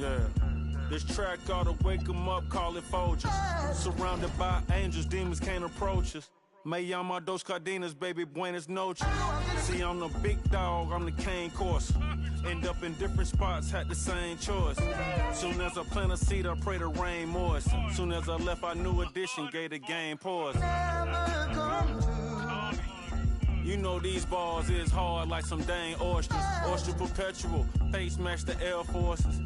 Yeah. This track ought to wake 'em up, call it Folgers. Surrounded by angels, demons can't approach us. Me llamo dos cardenas, baby, buenas noches. See, I'm the big dog, I'm the cane course. End up in different spots, had the same choice. Soon as I plant a seed, I pray the rain moist. Soon as I left, our new edition gave the game pause. You know these balls is hard like some dang oysters. Oyster perpetual, face match the Air Forces.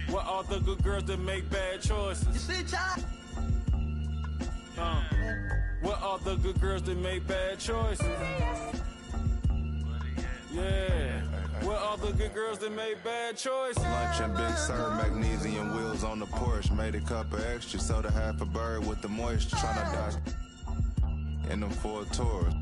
What all the good girls that make bad choices? What all the good girls that make bad choices? Yeah. What all the good girls that make bad choices? Lunch and Big Sur, magnesium wheels on the Porsche. Made a cup of extra, sold a half a bird with the moisture. Tryna dodge in them Ford Taurs.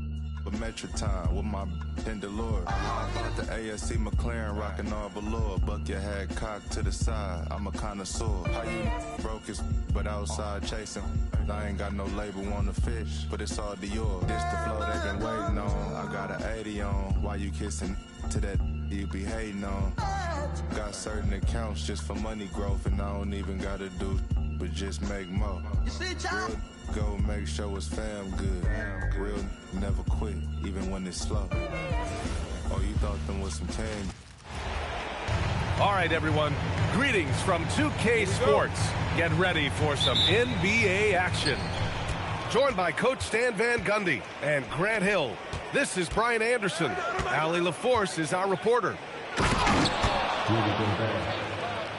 But Metro time with my Pendalore. I bought the ASC McLaren, rockin' all velour. Buck your head cocked to the side, I'm a connoisseur. How you broke his, but outside chasing? I ain't got no label on the fish, but it's all Dior. This the flow they been waiting on. I got an 80 on. Why you kissing to that you be hating on? Got certain accounts just for money growth, and I don't even gotta do but just make more. Real go make sure it's fam good. Real never quit, even when it's slow. Oh, you thought them was some candy? All right, everyone. Greetings from 2K Sports. Get ready for some NBA action. Joined by Coach Stan Van Gundy and Grant Hill. This is Brian Anderson. Allie LaForce is our reporter.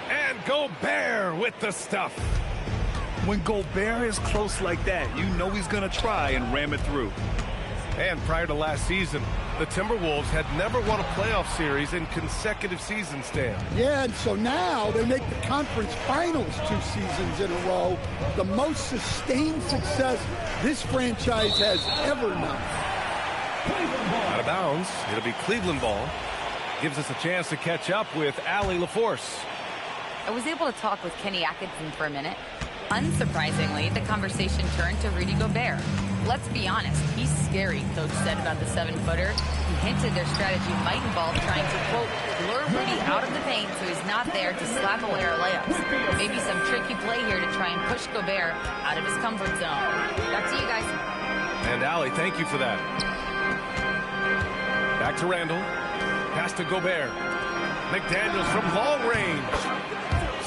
And Gobert with the stuff. When Gobert is close like that, you know he's going to try and ram it through. And prior to last season, the Timberwolves had never won a playoff series in consecutive seasons, Stan. Yeah, and so now they make the conference finals 2 seasons in a row. The most sustained success this franchise has ever known. Out of bounds. It'll be Cleveland ball. Gives us a chance to catch up with Allie LaForce. I was able to talk with Kenny Atkinson for a minute. Unsurprisingly, the conversation turned to Rudy Gobert. Let's be honest, he's scary, Coach said about the 7-footer. He hinted their strategy might involve trying to, quote, lure Rudy out of the paint so he's not there to slap away our layups. Maybe some tricky play here to try and push Gobert out of his comfort zone. Back to you guys. And Allie, thank you for that. Back to Randall. Pass to Gobert. McDaniels from long range.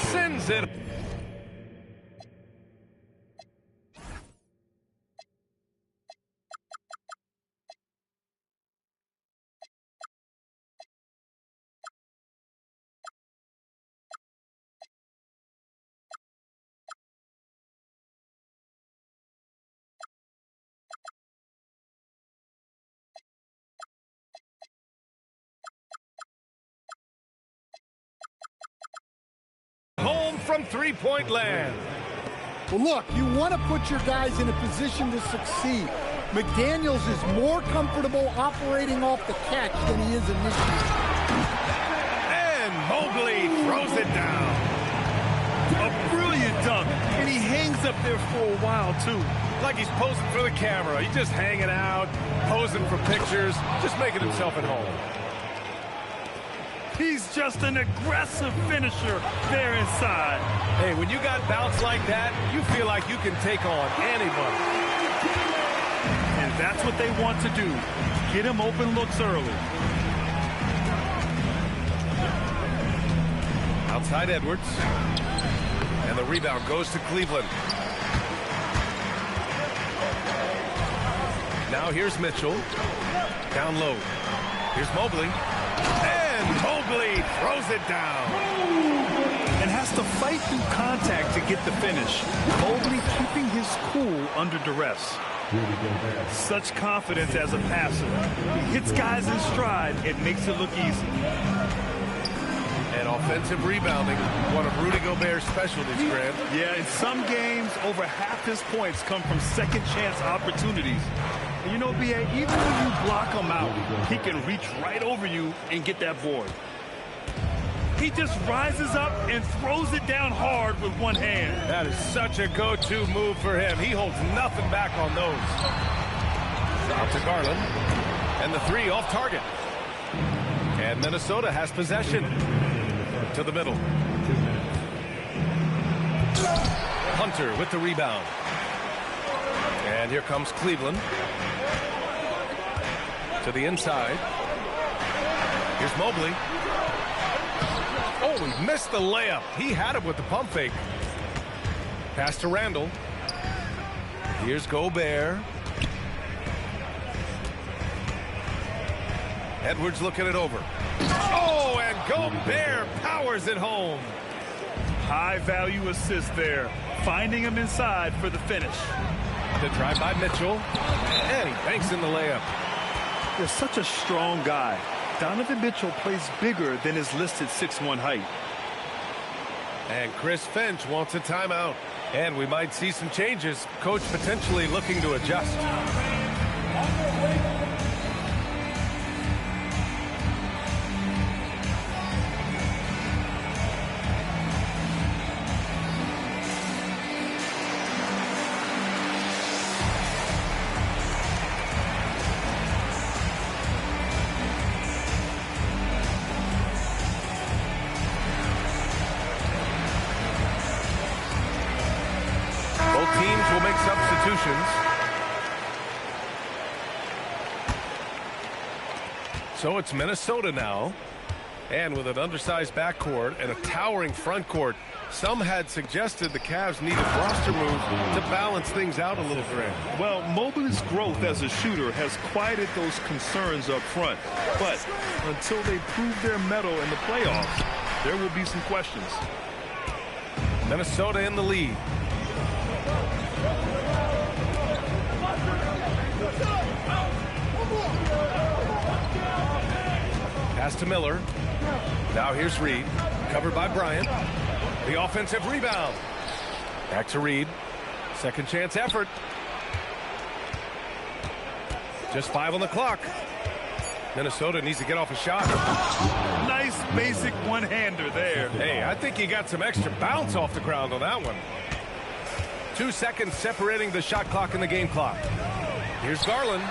Sends it. Home from three-point land. Well, look, you want to put your guys in a position to succeed. McDaniels is more comfortable operating off the catch than he is initially. And Mobley throws it down. A brilliant dunk, and he hangs up there for a while, too. Like he's posing for the camera. He's just hanging out, posing for pictures, just making himself at home. He's just an aggressive finisher there inside. Hey, when you got bounce like that, you feel like you can take on anybody. And that's what they want to do. Get him open looks early. Outside Edwards. And the rebound goes to Cleveland. Now here's Mitchell. Down low. Here's Mobley. And Mobley throws it down. And has to fight through contact to get the finish. Mobley keeping his cool under duress. Such confidence as a passer. He hits guys in stride. It makes it look easy. And offensive rebounding, one of Rudy Gobert's specialties, Grant. Yeah, in some games, over half his points come from second chance opportunities. And you know, B.A., even when you block him out, he can reach right over you and get that board. He just rises up and throws it down hard with one hand. That is such a go-to move for him. He holds nothing back on those. Out to Garland. And the three off target. And Minnesota has possession. To the middle. Hunter with the rebound. And here comes Cleveland. To the inside. Here's Mobley. Oh, he missed the layup. He had it with the pump fake. Pass to Randall. Here's Gobert. Edwards looking it over. Oh, and Gobert powers it home. High value assist there. Finding him inside for the finish. The drive by Mitchell. And he banks in the layup. They're such a strong guy. Donovan Mitchell plays bigger than his listed 6'1" height. And Chris Finch wants a timeout. And we might see some changes. Coach potentially looking to adjust. So it's Minnesota now, and with an undersized backcourt and a towering front court, some had suggested the Cavs needed roster move to balance things out a little bit. Well, Mobley's growth as a shooter has quieted those concerns up front, but until they prove their mettle in the playoffs, there will be some questions. Minnesota in the lead. Pass to Miller. Now here's Reed. Covered by Bryant. The offensive rebound. Back to Reed. Second chance effort. Just 5 on the clock. Minnesota needs to get off a shot. Nice basic one-hander there. Hey, I think he got some extra bounce off the ground on that one. 2 seconds separating the shot clock and the game clock. Here's Garland.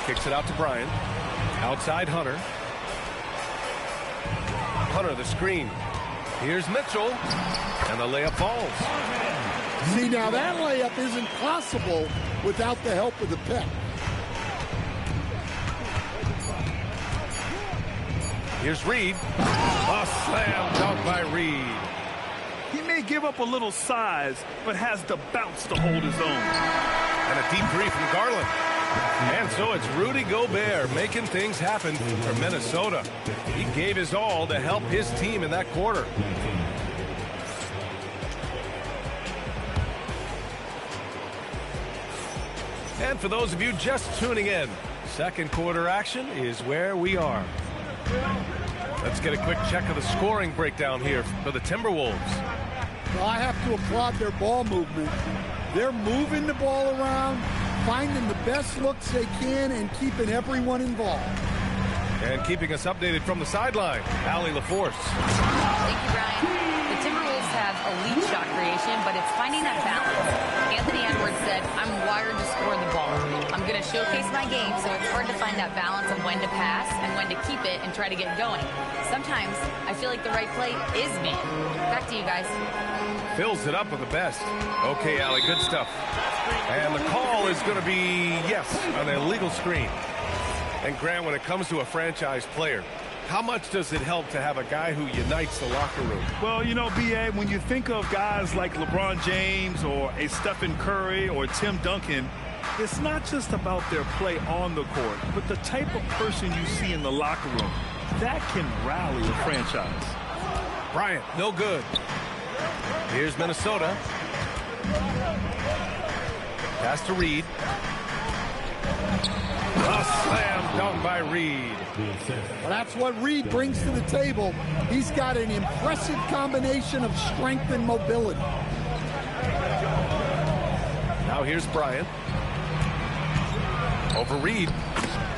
Kicks it out to Bryant. Outside Hunter. Hunter, the screen. Here's Mitchell. And the layup falls. See, now that layup isn't possible without the help of the pick. Here's Reed. A slam dunk by Reed. He may give up a little size, but has the bounce to hold his own. And a deep three from Garland. And so it's Rudy Gobert making things happen for Minnesota. He gave his all to help his team in that quarter. And for those of you just tuning in, second quarter action is where we are. Let's get a quick check of the scoring breakdown here for the Timberwolves. Well, I have to applaud their ball movement. They're moving the ball around, finding the best looks they can, and keeping everyone involved. And keeping us updated from the sideline, Allie LaForce. Thank you, Brian. The Timberwolves have elite shot creation, but it's finding that balance. Anthony Edwards said, I'm wired to score the ball. I'm going to showcase my game, so it's hard to find that balance of when to pass and when to keep it and try to get going. Sometimes I feel like the right play is made. Back to you guys. Fills it up with the best. Okay, Allie, good stuff. And the call is going to be, yes, an illegal screen. And Grant, when it comes to a franchise player, how much does it help to have a guy who unites the locker room? Well, you know, B.A., when you think of guys like LeBron James or a Stephen Curry or Tim Duncan, it's not just about their play on the court, but the type of person you see in the locker room. That can rally a franchise. Bryant, no good. Here's Minnesota. Pass to Reed. A slam dunk by Reed. Well, that's what Reed brings to the table. He's got an impressive combination of strength and mobility. Now here's Bryant. Over Reed.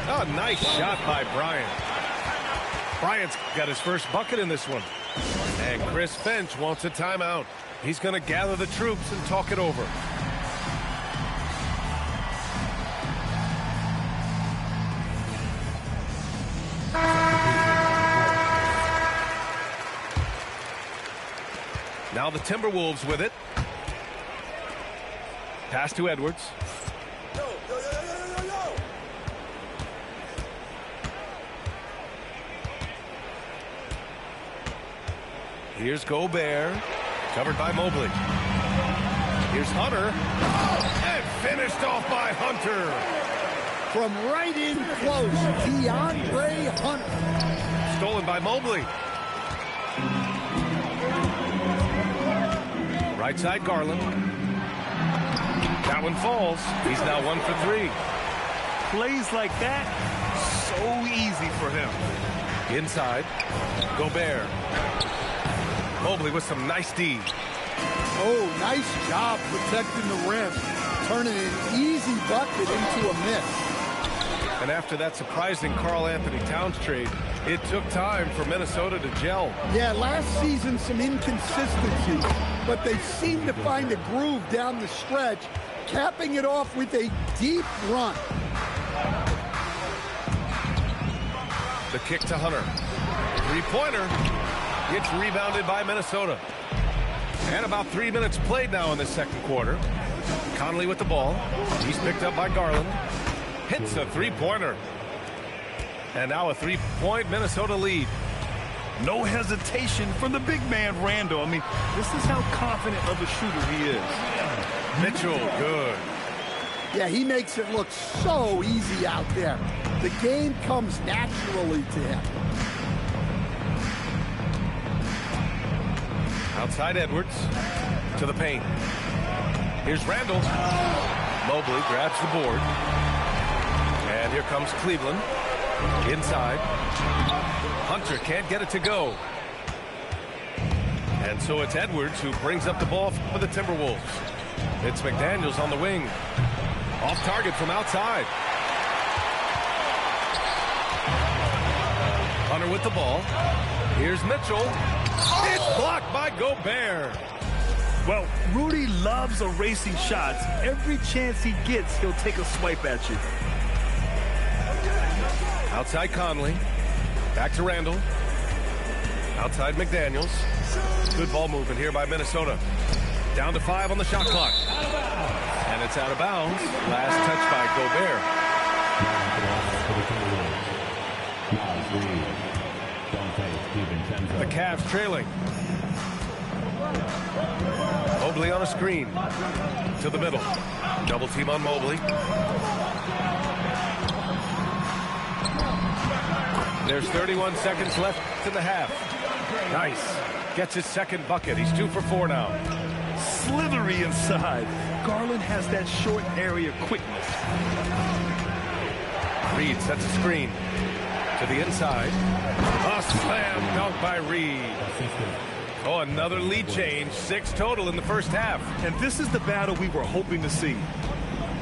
Oh, nice shot by Bryant. Bryant's got his first bucket in this one. And Chris Finch wants a timeout. He's going to gather the troops and talk it over. Now the Timberwolves with it. Pass to Edwards. Here's Gobert. Covered by Mobley. Here's Hunter. And finished off by Hunter. From right in close, DeAndre Hunter. Stolen by Mobley. Right side, Garland. That one falls. He's now 1 for 3. Plays like that, so easy for him. Inside, Gobert. Mobley with some nice D. Oh, nice job protecting the rim. Turning an easy bucket into a miss. And after that surprising Karl-Anthony Towns trade, it took time for Minnesota to gel. Yeah, last season some inconsistencies, but they seem to find a groove down the stretch, capping it off with a deep run. The kick to Hunter. Three-pointer gets rebounded by Minnesota. And about 3 minutes played now in the second quarter. Conley with the ball. He's picked up by Garland. Hits a three-pointer. And now a three-point Minnesota lead. No hesitation from the big man, Randall. I mean, this is how confident of a shooter he is. Mitchell, good. Yeah, he makes it look so easy out there. The game comes naturally to him. Outside Edwards to the paint. Here's Randall. Mobley grabs the board. And here comes Cleveland. Inside. Hunter can't get it to go. And so it's Edwards who brings up the ball for the Timberwolves. It's McDaniels on the wing. Off target from outside. Hunter with the ball. Here's Mitchell. It's blocked by Gobert. Well, Rudy loves erasing shots. Every chance he gets, he'll take a swipe at you. Outside Conley. Back to Randall. Outside McDaniels. Good ball movement here by Minnesota. Down to 5 on the shot clock. And it's out of bounds. Last touch by Gobert. The Cavs trailing. Mobley on a screen. To the middle. Double team on Mobley. There's 31 seconds left in the half. Nice. Gets his second bucket. He's 2 for 4 now. Slithery inside. Garland has that short area quickness. Reed sets a screen to the inside. A slam dunk by Reed. Oh, another lead change. 6 total in the first half. And this is the battle we were hoping to see.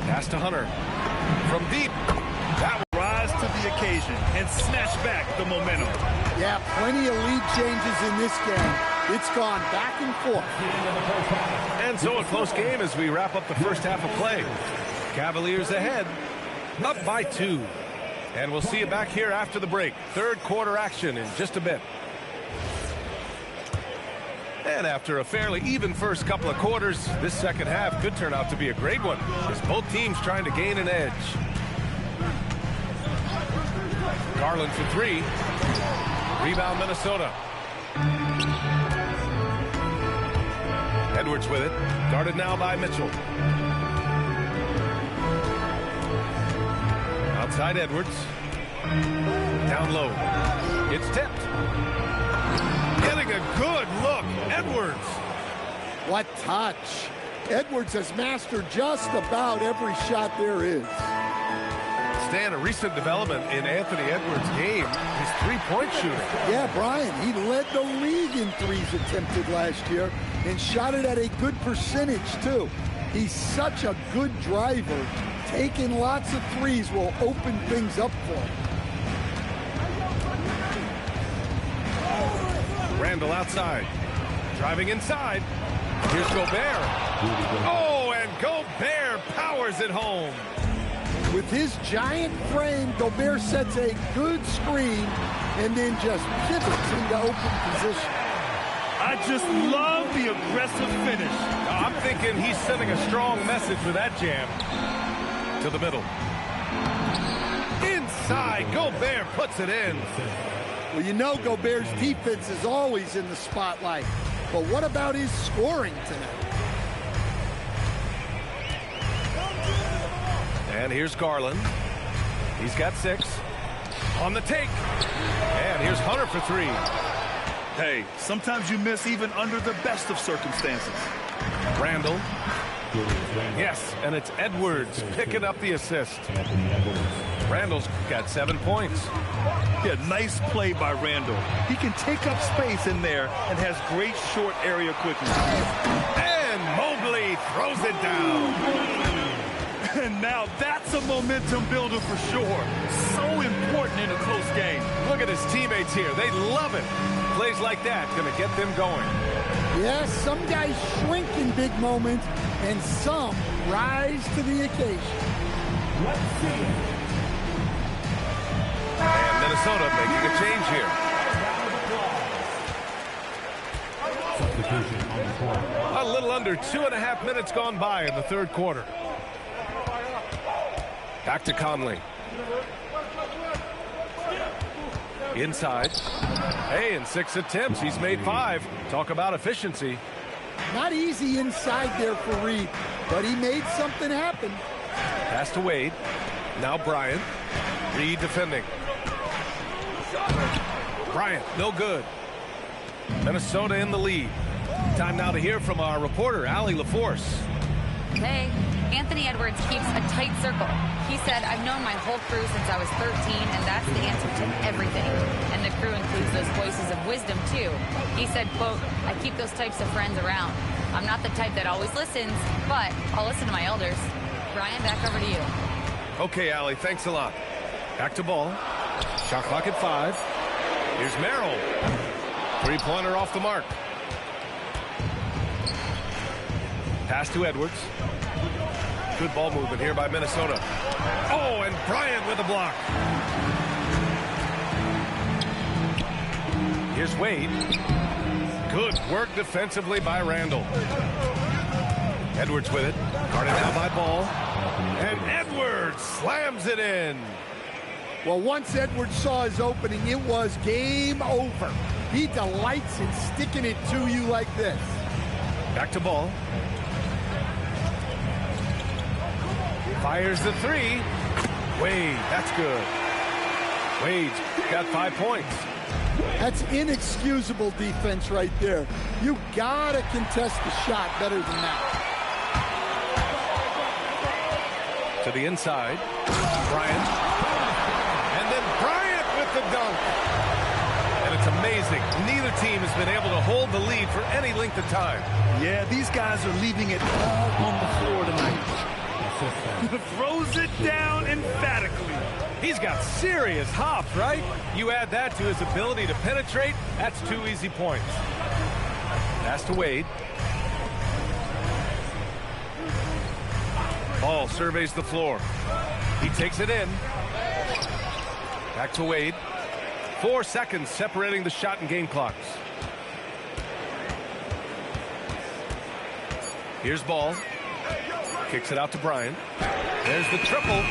Pass to Hunter. From deep. That rise to the occasion and snatch back the momentum. Yeah, plenty of lead changes in this game. It's gone back and forth. And so a close game as we wrap up the first half of play. Cavaliers ahead, up by 2. And we'll see you back here after the break. Third quarter action in just a bit. And after a fairly even first couple of quarters, this second half could turn out to be a great one, as both teams trying to gain an edge. Garland for 3. Rebound Minnesota. Edwards with it. Guarded now by Mitchell. Outside Edwards. Down low. It's tipped. Getting a good look. Edwards. What touch. Edwards has mastered just about every shot there is. Stan, a recent development in Anthony Edwards' game, his three-point shooting. Yeah, Brian, he led the league in threes attempted last year and shot it at a good percentage, too. He's such a good driver. Taking lots of threes will open things up for him. Randall outside. Driving inside. Here's Gobert. Oh, and Gobert powers it home. With his giant frame, Gobert sets a good screen and then just pivots into open position. I I just love the aggressive finish. Now, I'm thinking he's sending a strong message with that jam. To the middle. Inside, Gobert puts it in. Well, you know Gobert's defense is always in the spotlight. But what about his scoring tonight? And here's Garland. He's got 6. On the take. And here's Hunter for 3. Hey, sometimes you miss even under the best of circumstances. Randall. Yes, and it's Edwards picking up the assist. Randall's got 7 points. Yeah, nice play by Randall. He can take up space in there and has great short area quickness. And Mobley throws it down. And now that's a momentum builder for sure. So important in a close game. Look at his teammates here. They love it. Plays like that going to get them going. Yes, some guys shrink in big moments, and some rise to the occasion. Let's see it. And Minnesota making a change here. Substitution on the floor. A little under 2.5 minutes gone by in the third quarter. Back to Conley. Inside. Hey, in 6 attempts, he's made 5. Talk about efficiency. Not easy inside there for Reed, but he made something happen. Pass to Wade. Now Bryant. Reed defending. Bryant, no good. Minnesota in the lead. Time now to hear from our reporter, Allie LaForce. Hey, Anthony Edwards keeps a tight circle. He said, I've known my whole crew since I was 13, and that's the answer to everything. And the crew includes those voices of wisdom, too. He said, quote, I keep those types of friends around. I'm not the type that always listens, but I'll listen to my elders. Brian, back over to you. Okay, Allie, thanks a lot. Back to Ball. Shot clock at 5. Here's Merrill. 3-pointer off the mark. Pass to Edwards. Good ball movement here by Minnesota. Oh, and Bryant with the block. Here's Wade. Good work defensively by Randall. Edwards with it. Guarded now by Ball. And Edwards slams it in. Well, once Edwards saw his opening, it was game over. He delights in sticking it to you like this. Back to Ball. Fires the 3. Wade, that's good. Wade's got 5 points. That's inexcusable defense right there. You gotta contest the shot better than that. To the inside. Bryant. And then Bryant with the dunk. And it's amazing. Neither team has been able to hold the lead for any length of time. Yeah, these guys are leaving it all on the floor tonight. Throws it down emphatically. He's got serious hops, right? You add that to his ability to penetrate, that's 2 easy points. Pass to Wade. Ball surveys the floor. He takes it in. Back to Wade. 4 seconds separating the shot and game clocks. Here's Ball. Kicks it out to Bryant. There's the triple.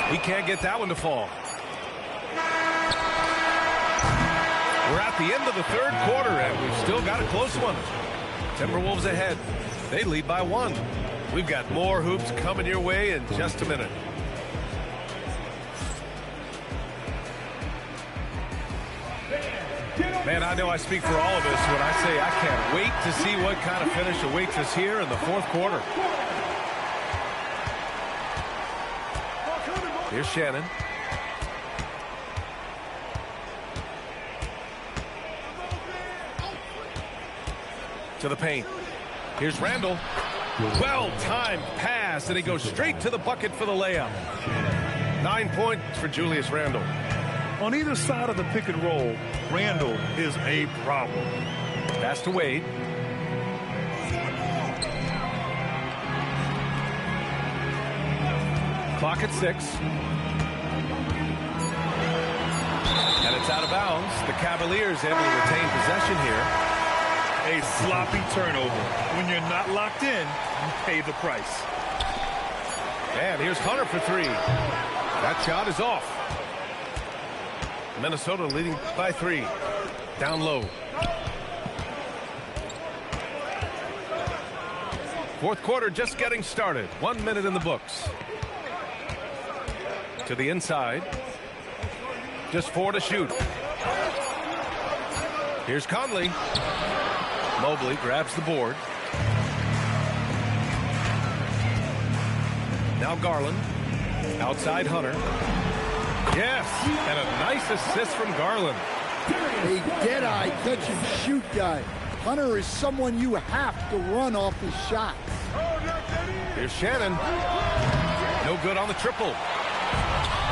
He can't get that one to fall. We're at the end of the third quarter, and we've still got a close one. Timberwolves ahead. They lead by 1. We've got more hoops coming your way in just a minute. Man, I know I speak for all of us when I say I can't wait to see what kind of finish awaits us here in the fourth quarter. Here's Shannon. To the paint. Here's Randall. Well-timed pass, and he goes straight to the bucket for the layup. 9 points for Julius Randle. On either side of the pick and roll, Randall is a problem. Pass to Wade. Clock at 6. And it's out of bounds. The Cavaliers able to retain possession here. A sloppy turnover. When you're not locked in, you pay the price. And here's Hunter for three. That shot is off. Minnesota leading by 3. Down low. Fourth quarter just getting started. 1 minute in the books. To the inside. Just 4 to shoot. Here's Conley. Mobley grabs the board. Now Garland. Outside Hunter. Yes, and a nice assist from Garland. A dead-eye catch-and-shoot guy. Hunter is someone you have to run off his shots. Here's Shannon. No good on the triple.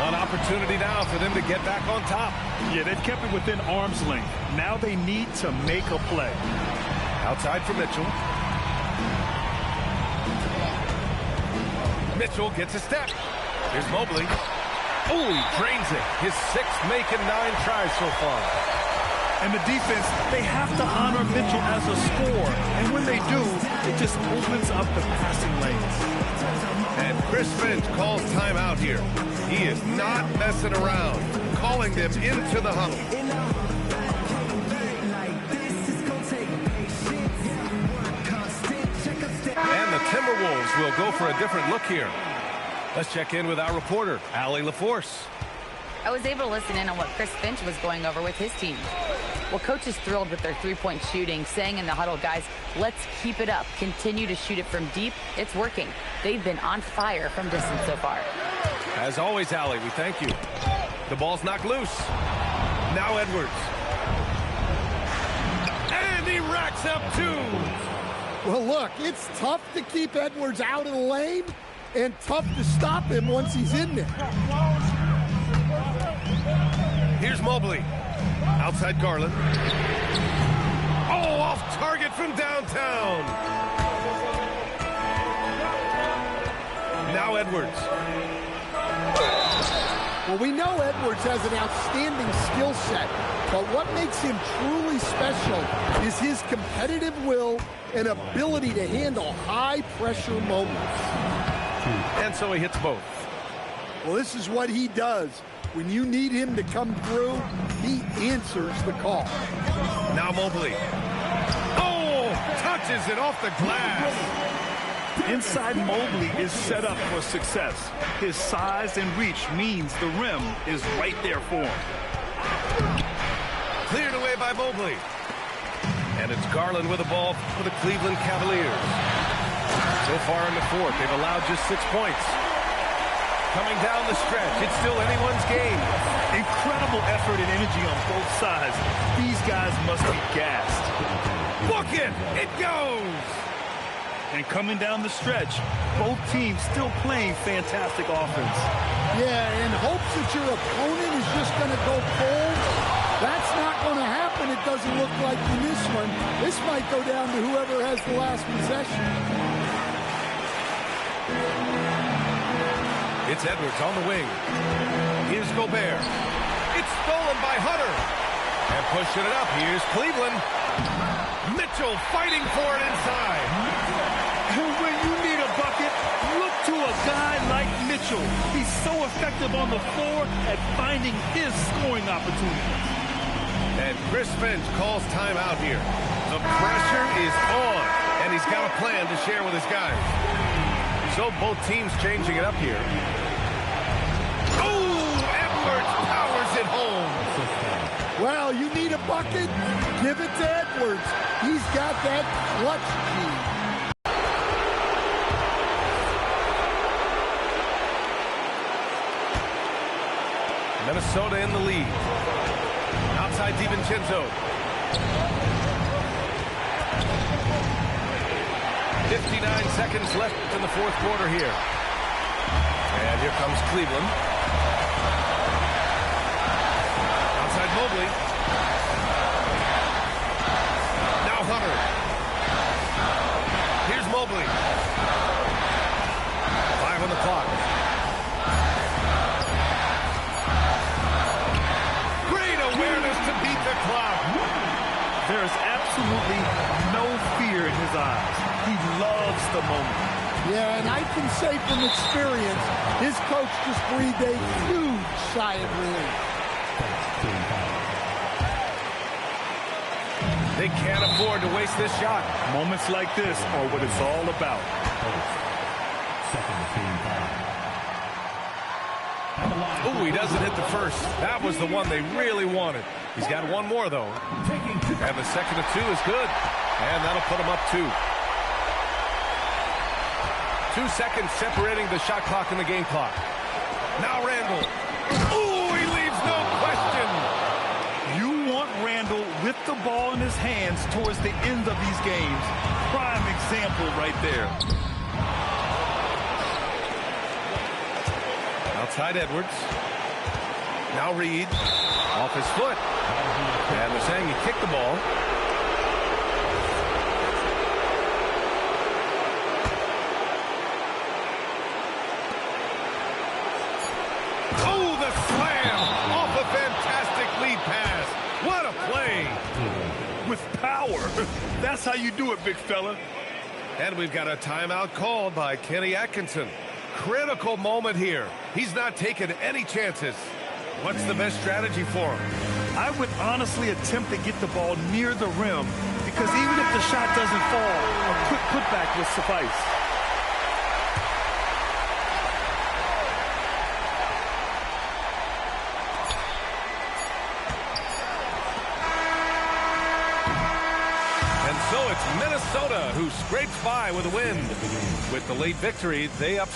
An opportunity now for them to get back on top. Yeah, they've kept it within arm's length. Now they need to make a play. Outside for Mitchell. Mitchell gets a step. Here's Mobley. Oh, he drains it. His 6th make in 9 tries so far. And the defense, they have to honor Mitchell as a scorer. And when they do, it just opens up the passing lanes. And Chris Finch calls timeout here. He is not messing around, calling them into the huddle. And the Timberwolves will go for a different look here. Let's check in with our reporter, Allie LaForce. I was able to listen in on what Chris Finch was going over with his team. Well, coach is thrilled with their three-point shooting, saying in the huddle, guys, let's keep it up. Continue to shoot it from deep. It's working. They've been on fire from distance so far. As always, Allie, we thank you. The ball's knocked loose. Now Edwards. And he racks up 2. Well, look, it's tough to keep Edwards out of the lane and tough to stop him once he's in there. Here's Mobley. Outside Garland. Oh, off target from downtown. Now Edwards. Well, we know Edwards has an outstanding skill set, but what makes him truly special is his competitive will and ability to handle high-pressure moments. And so he hits both. Well, this is what he does. When you need him to come through, he answers the call. Now Mobley. Oh, touches it off the glass. Inside Mobley is set up for success. His size and reach means the rim is right there for him. Cleared away by Mobley. And it's Garland with the ball for the Cleveland Cavaliers. So far in the fourth, they've allowed just 6 points. Coming down the stretch, it's still anyone's game. Incredible effort and energy on both sides. These guys must be gassed. Book it! It goes! And coming down the stretch, both teams still playing fantastic offense. Yeah, and hopes that your opponent is just going to go cold. That's not going to happen, it doesn't look like in this one. This might go down to whoever has the last possession. It's Edwards on the wing. Here's Gobert. It's stolen by Hunter. And pushing it up, here's Cleveland. Mitchell fighting for it inside. And when you need a bucket, look to a guy like Mitchell. He's so effective on the floor at finding his scoring opportunities. And Chris Finch calls timeout here. The pressure is on, and he's got a plan to share with his guys. So both teams changing it up here. Oh, Edwards powers it home. Well, you need a bucket? Give it to Edwards. He's got that clutch key. Minnesota in the lead. Outside DiVincenzo. 59 seconds left in the fourth quarter here. And here comes Cleveland. Outside Mobley. Now Hunter. Here's Mobley. 5 on the clock. Great awareness to beat the clock. There is absolutely can say from experience, his coach just breathed a huge sigh of relief. They can't afford to waste this shot. Moments like this are what it's all about. Oh, he doesn't hit the first. That was the one they really wanted. He's got one more, though. And the second of two is good. And that'll put him up 2. 2 seconds separating the shot clock and the game clock. Now Randall. Oh, he leaves no question. You want Randall with the ball in his hands towards the end of these games. Prime example right there. Outside Edwards. Now Reed. Off his foot. And they're saying he kicked the ball. Oh, the slam off a fantastic lead pass. What a play. With power. That's how you do it, big fella. And we've got a timeout called by Kenny Atkinson. Critical moment here. He's not taking any chances. What's the best strategy for him? I would honestly attempt to get the ball near the rim because even if the shot doesn't fall, a quick putback will suffice. And so it's Minnesota who scrapes by with a win. With the late victory, they up.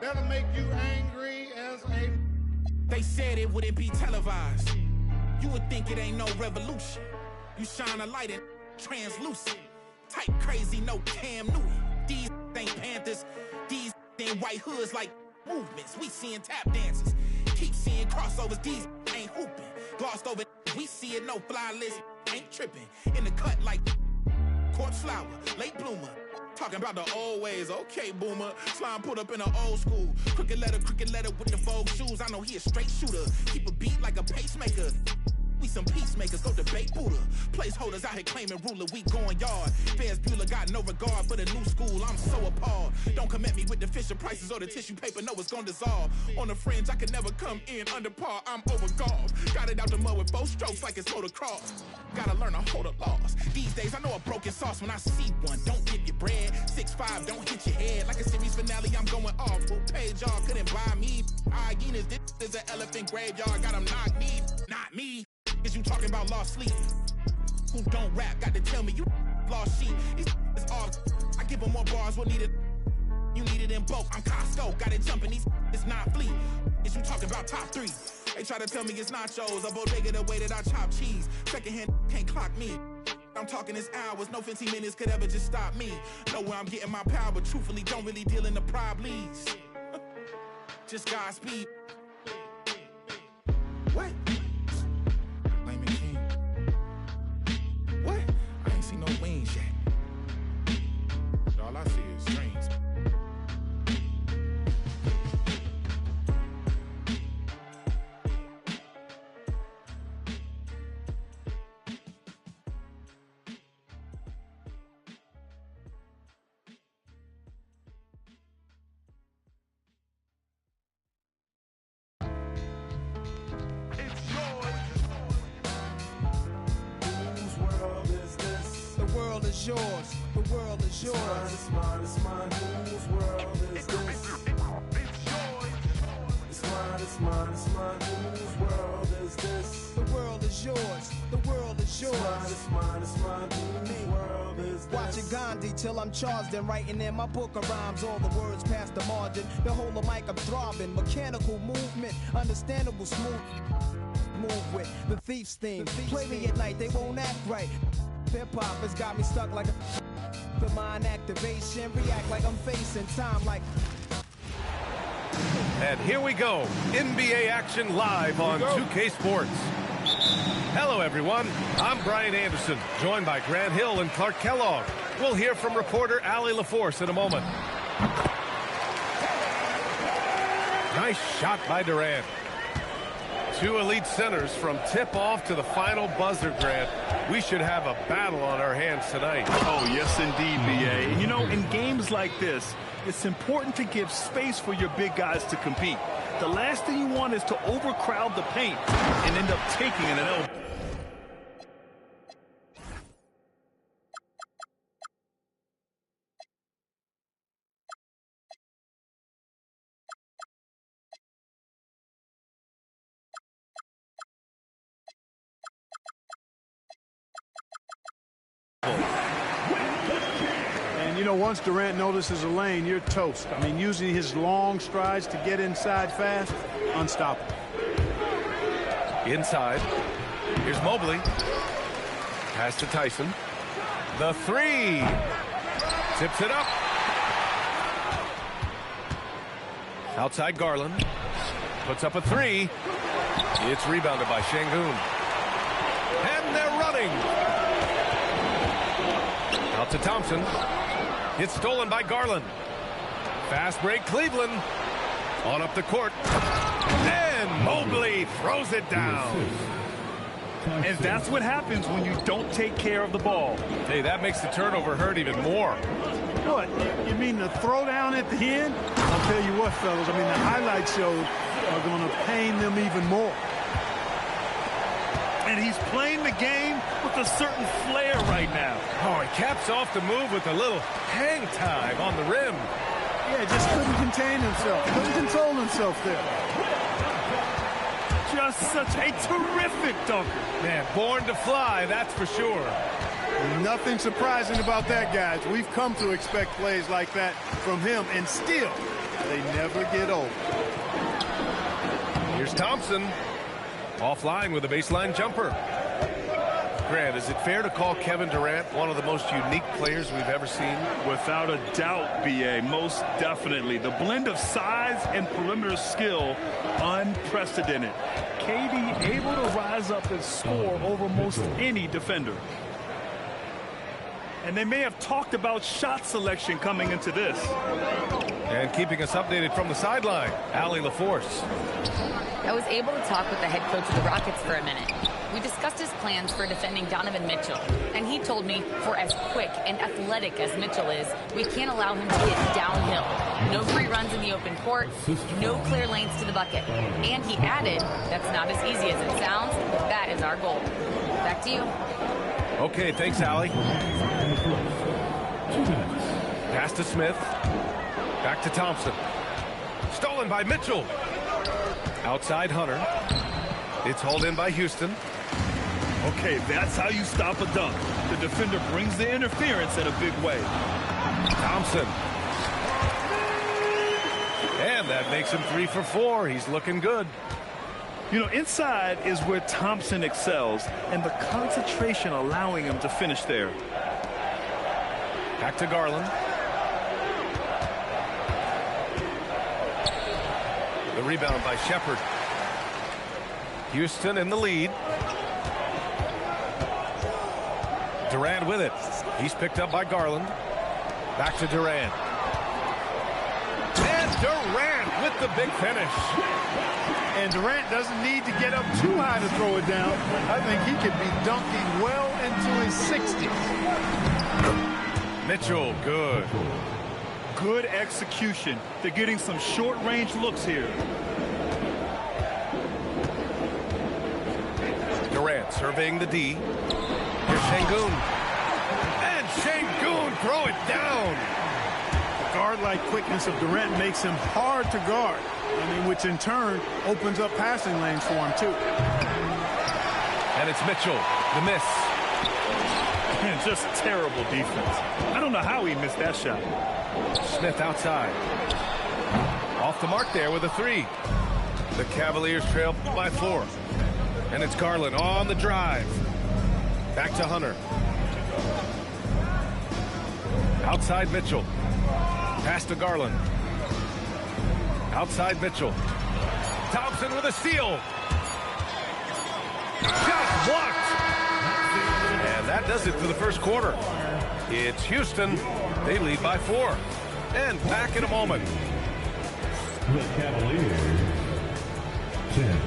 That'll make you angry as a... They said it wouldn't be televised. You would think it ain't no revolution. You shine a light and translucent. Type crazy, no Cam Newton. These ain't Panthers. These ain't white hoods like movements. We seeing tap dances. Keep seeing crossovers. These ain't hooping. Glossed over. We see it, no fly list. Ain't tripping. In the cut like corpse flower. Late bloomer. Talking about the old ways, okay, boomer. Slime put up in an old school. Crooked letter with the Vogue shoes. I know he a straight shooter. Keep a beat like a pacemaker. We some peacemakers, go debate Buddha. Placeholders out here claiming ruler, we going yard. Fairs Bueller got no regard for the new school. I'm so appalled. Don't come at me with the Fisher prices or the tissue paper. No, it's gonna dissolve. On the fringe, I can never come in under par. I'm overgolfed. Got it out the mud with both strokes like it's motocross. Gotta learn to hold a loss. These days, I know a broken sauce when I see one. Don't give your bread. 6'5", don't hit your head. Like a series finale, I'm going off. Who paid y'all? Couldn't buy me. Hyenas, this is an elephant graveyard. Got them knocked me, not me. Is you talking about lost sleep? Who don't rap? Got to tell me you lost sheep. These is off. I give them more bars. What needed? You need it in bulk. I'm Costco. Got it jumping. These it's not fleet. Is you talking about top 3? They try to tell me it's nachos. A bodega the way that I chop cheese. Second hand can't clock me. I'm talking this hours. No 15 minutes could ever just stop me. Know where I'm getting my power, but truthfully don't really deal in the problems. Just Godspeed. What? What? I ain't seen no wings yet. All I see is strings. Yours, the world is yours. It's mine, whose world is this? It's yours. It's mine, it's mine, it's mine. Whose world is this? The world is yours. The world is yours. It's mine, it's mine. Whose world is this? Watching Gandhi till I'm charged and writing in my book of rhymes. All the words past the margin. The whole of mic I'm throbbing. Mechanical movement. Understandable smooth. Move with the thief's theme. Play me at night, they won't act right. Hip-hop has got me stuck like a the mind activation. React like I'm facing time like. And here we go. NBA action live on 2K Sports. Hello, everyone. I'm Brian Anderson, joined by Grant Hill and Clark Kellogg. We'll hear from reporter Allie LaForce in a moment. Nice shot by Durant. Two elite centers from tip-off to the final buzzer, Grant. We should have a battle on our hands tonight. Oh, yes, indeed, B.A. And, you know, in games like this, it's important to give space for your big guys to compete. The last thing you want is to overcrowd the paint and end up taking an L. And, you know, once Durant notices a lane, you're toast. I mean, using his long strides to get inside fast, unstoppable. Inside. Here's Mobley. Pass to Tyson. The three. Tips it up. Outside Garland. Puts up a three. It's rebounded by Şengün. And they're running. Out to Thompson. It's stolen by Garland. Fast break, Cleveland. On up the court. And Mobley throws it down. And that's what happens when you don't take care of the ball. Hey, that makes the turnover hurt even more. What? You mean the throwdown at the end? I'll tell you what, fellas. I mean, the highlight shows are going to pain them even more. And he's playing the game with a certain flair right now. Oh, he caps off the move with a little hang time on the rim. Yeah, just couldn't contain himself. Couldn't control himself there. Just such a terrific dunker. Man, born to fly, that's for sure. Nothing surprising about that, guys. We've come to expect plays like that from him, and still, they never get old. Here's Thompson. Offline with a baseline jumper. Grant, is it fair to call Kevin Durant one of the most unique players we've ever seen? Without a doubt, B.A., most definitely. The blend of size and perimeter skill, unprecedented. KD able to rise up and score over most any defender. And they may have talked about shot selection coming into this. And keeping us updated from the sideline, Allie LaForce. I was able to talk with the head coach of the Rockets for a minute. We discussed his plans for defending Donovan Mitchell, and he told me for as quick and athletic as Mitchell is, we can't allow him to get downhill. No free runs in the open court, no clear lanes to the bucket. And he added, that's not as easy as it sounds, but that is our goal. Back to you. Okay, thanks, Allie. Pass to Smith. Back to Thompson. Stolen by Mitchell. Outside Hunter. It's hauled in by Houston. Okay, that's how you stop a dunk. The defender brings the interference in a big way. Thompson. And that makes him 3 for 4. He's looking good. You know, inside is where Thompson excels, and the concentration allowing him to finish there. Back to Garland. The rebound by Shepherd. Houston in the lead. Durant with it. He's picked up by Garland. Back to Durant. And Durant with the big finish. And Durant doesn't need to get up too high to throw it down. I think he could be dunking well into his 60s. Mitchell, good. Good execution. They're getting some short-range looks here. Durant surveying the D. Here's Şengün. And Şengün throw it down. Guard-like quickness of Durant makes him hard to guard. I mean, which in turn opens up passing lanes for him, too. And it's Mitchell, the miss. Man, just terrible defense. I don't know how he missed that shot. Smith outside. Off the mark there with a three. The Cavaliers trail by 4. And it's Garland on the drive. Back to Hunter. Outside Mitchell. Pass to Garland. Outside Mitchell. Thompson with a steal. Shot blocked. And that does it for the first quarter. It's Houston. They lead by 4. And back in a moment. The Cavaliers 10.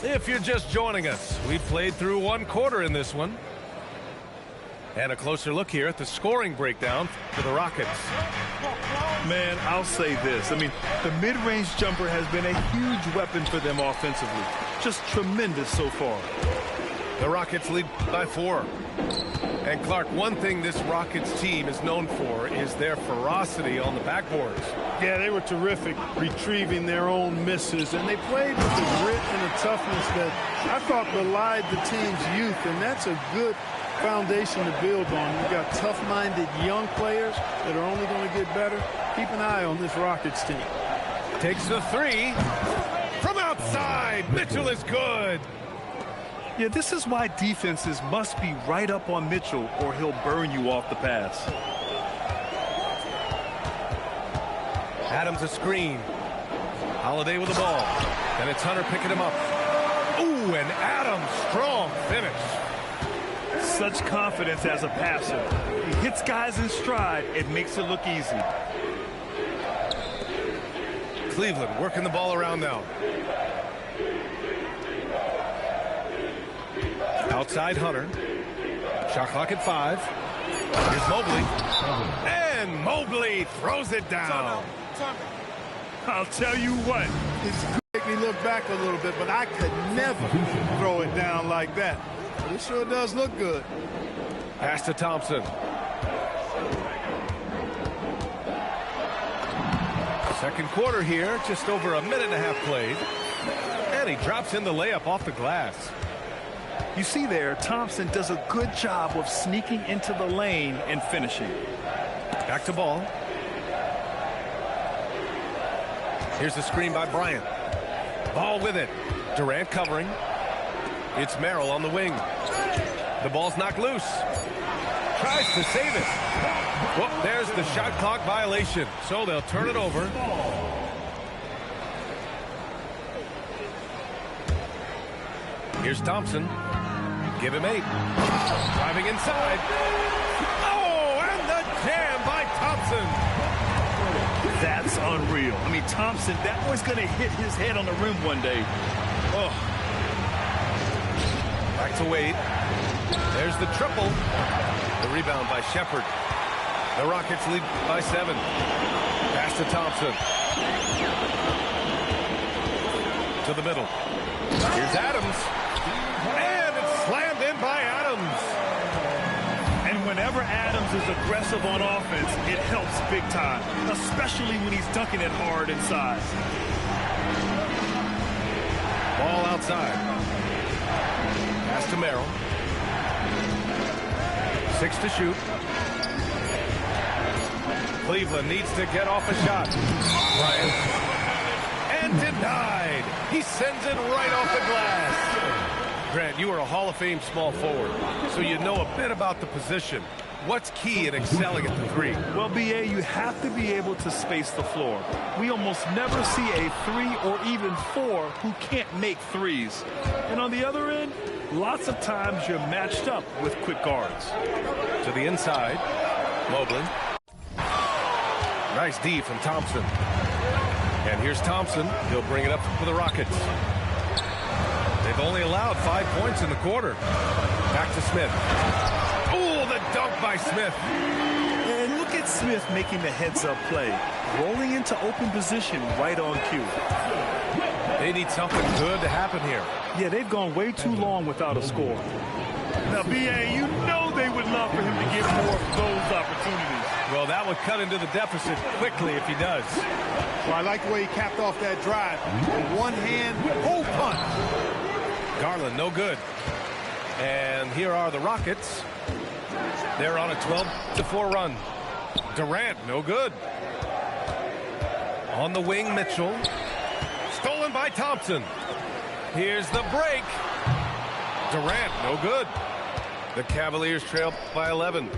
If you're just joining us, we've played through 1 quarter in this one. And a closer look here at the scoring breakdown for the Rockets. Man, I'll say this. I mean, the mid-range jumper has been a huge weapon for them offensively. Just tremendous so far. The Rockets lead by 4. And Clark, one thing this Rockets team is known for is their ferocity on the backboards. Yeah, they were terrific retrieving their own misses, and they played with the grit and the toughness that I thought belied the team's youth, and that's a good foundation to build on. You've got tough-minded young players that are only going to get better. Keep an eye on this Rockets team. Takes the 3 from outside. Mitchell is good. Yeah, this is why defenses must be right up on Mitchell or he'll burn you off the pass. Adams a screen. Holiday with the ball. And it's Hunter picking him up. Ooh, and Adams, strong finish. Such confidence as a passer. He hits guys in stride. It makes it look easy. Cleveland working the ball around now. Outside Hunter. Shot clock at 5. Here's Mobley. And Mobley throws it down. I'll tell you what. It's good to make me look back a little bit, but I could never throw it down like that. It sure does look good. Pass to Thompson. Second quarter here, just over a minute and a half played. And he drops in the layup off the glass. You see there, Thompson does a good job of sneaking into the lane and finishing. Back to Ball. Here's the screen by Bryant. Ball with it. Durant covering. It's Merrill on the wing. The ball's knocked loose. Tries to save it. Well, there's the shot clock violation. So they'll turn it over. Here's Thompson. Give him 8. Driving inside. Oh, and the jam by Thompson. That's unreal. I mean, Thompson, that boy's going to hit his head on the rim one day. Oh. Back to Wade. There's the triple. The rebound by Shepherd. The Rockets lead by 7. Pass to Thompson. To the middle. Here's Adams. And it's slammed in by Adams. And whenever Adams is aggressive on offense, it helps big time, especially when he's dunking it hard inside. Ball outside. Pass to Merrill. 6 to shoot. Cleveland needs to get off a shot. Bryant. And denied. He sends it right off the glass. Grant, you are a Hall of Fame small forward, so you know a bit about the position. What's key in excelling at the 3? Well, B.A., you have to be able to space the floor. We almost never see a 3 or even 4 who can't make threes. And on the other end, lots of times you're matched up with quick guards. To the inside, Mobley. Nice D from Thompson. And here's Thompson. He'll bring it up for the Rockets. They've only allowed 5 points in the quarter. Back to Smith. Oh, the dunk by Smith. And look at Smith making the heads-up play. Rolling into open position right on cue. They need something good to happen here. Yeah, they've gone way too long without a score. Now, B.A., you know they would love for him to get more of those opportunities. Well, that would cut into the deficit quickly if he does. Well, I like the way he capped off that drive. One hand, whole punch. Garland, no good. And here are the Rockets. They're on a 12-4 run. Durant, no good. On the wing, Mitchell. Stolen by Thompson. Here's the break. Durant, no good. The Cavaliers trail by 11.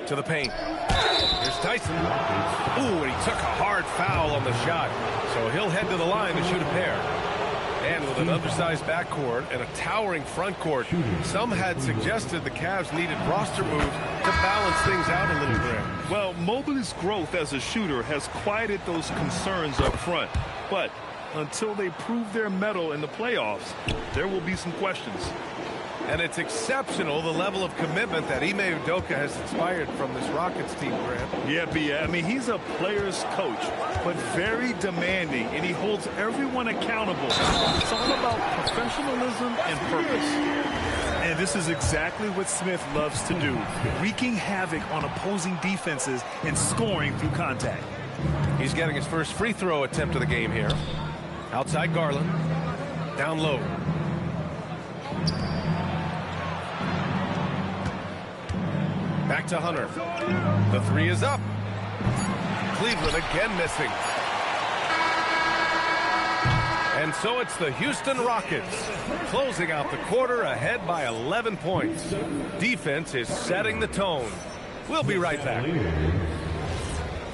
To the paint. Here's Tyson. Ooh, and he took a hard foul on the shot. So he'll head to the line to shoot a pair. And with an undersized backcourt and a towering front court, some had suggested the Cavs needed roster moves to balance things out a little bit. Well, Mobley's growth as a shooter has quieted those concerns up front. But until they prove their mettle in the playoffs, there will be some questions. And it's exceptional, the level of commitment that Ime Udoka has inspired from this Rockets team, Grant. Yeah, I mean, he's a player's coach, but very demanding, and he holds everyone accountable. It's all about professionalism and purpose. And this is exactly what Smith loves to do, wreaking havoc on opposing defenses and scoring through contact. He's getting his first free throw attempt of the game here. Outside Garland. Down low. Back to Hunter. The three is up. Cleveland again missing. And so it's the Houston Rockets closing out the quarter ahead by 11 points. Defense is setting the tone. We'll be right back.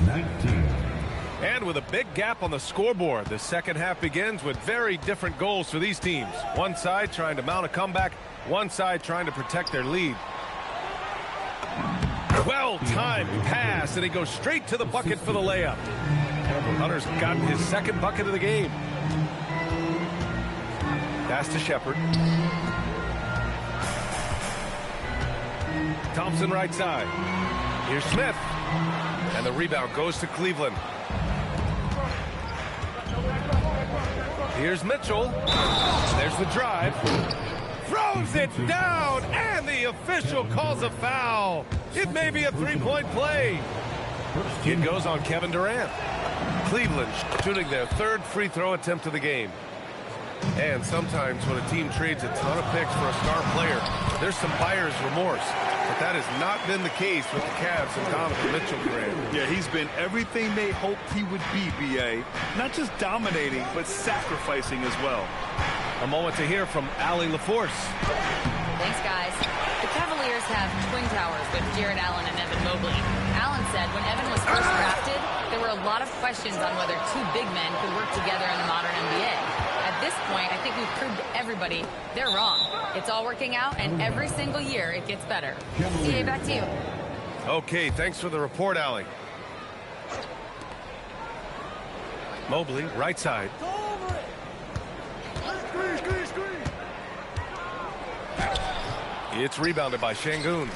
19. And with a big gap on the scoreboard, the second half begins with very different goals for these teams. One side trying to mount a comeback, one side trying to protect their lead. Well-timed pass, and he goes straight to the bucket for the layup. Hunter's gotten his second bucket of the game. Pass to Shepard. Thompson right side. Here's Smith. And the rebound goes to Cleveland. Here's Mitchell. There's the drive. Throws it down, and the official calls a foul. It may be a three-point play. It goes on Kevin Durant. Cleveland shooting their third free throw attempt of the game. And sometimes when a team trades a ton of picks for a star player, there's some buyer's remorse. But that has not been the case with the Cavs and Donovan Mitchell, Grant. Yeah, he's been everything they hoped he would be, B.A. Not just dominating, but sacrificing as well. A moment to hear from Allie LaForce. Thanks, guys. The Cavaliers have twin towers with Jared Allen and Evan Mobley. Allen said when Evan was first drafted, there were a lot of questions on whether two big men could work together in the modern NBA. At this point, I think we've proved to everybody they're wrong. It's all working out, and every single year it gets better. CA, back to you. Okay, thanks for the report, Allie. Mobley, right side. It's rebounded by Şengün.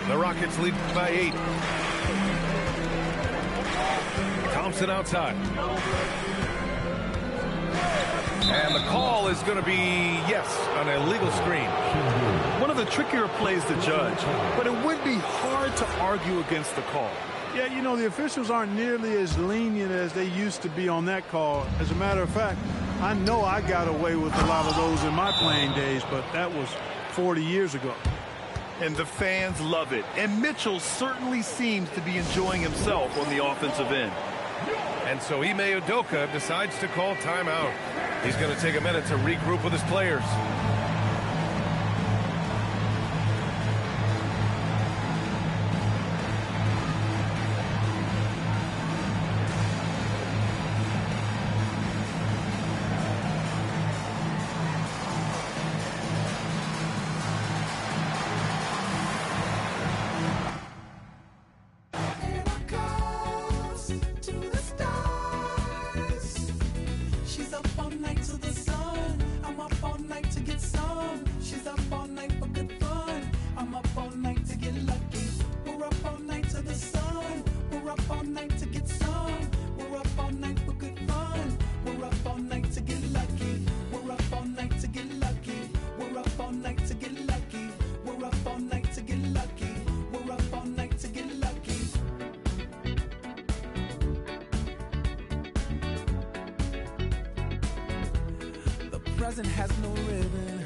The Rockets lead by 8. Thompson outside. And the call is going to be, yes, an illegal screen. One of the trickier plays to judge, but it would be hard to argue against the call. Yeah, you know, the officials aren't nearly as lenient as they used to be on that call. As a matter of fact, I know I got away with a lot of those in my playing days, but that was 40 years ago. And the fans love it. And Mitchell certainly seems to be enjoying himself on the offensive end. And so Ime Udoka decides to call timeout. He's going to take a minute to regroup with his players. She's up all night to the sun. I'm up all night to get some. doesn't has no ribbon.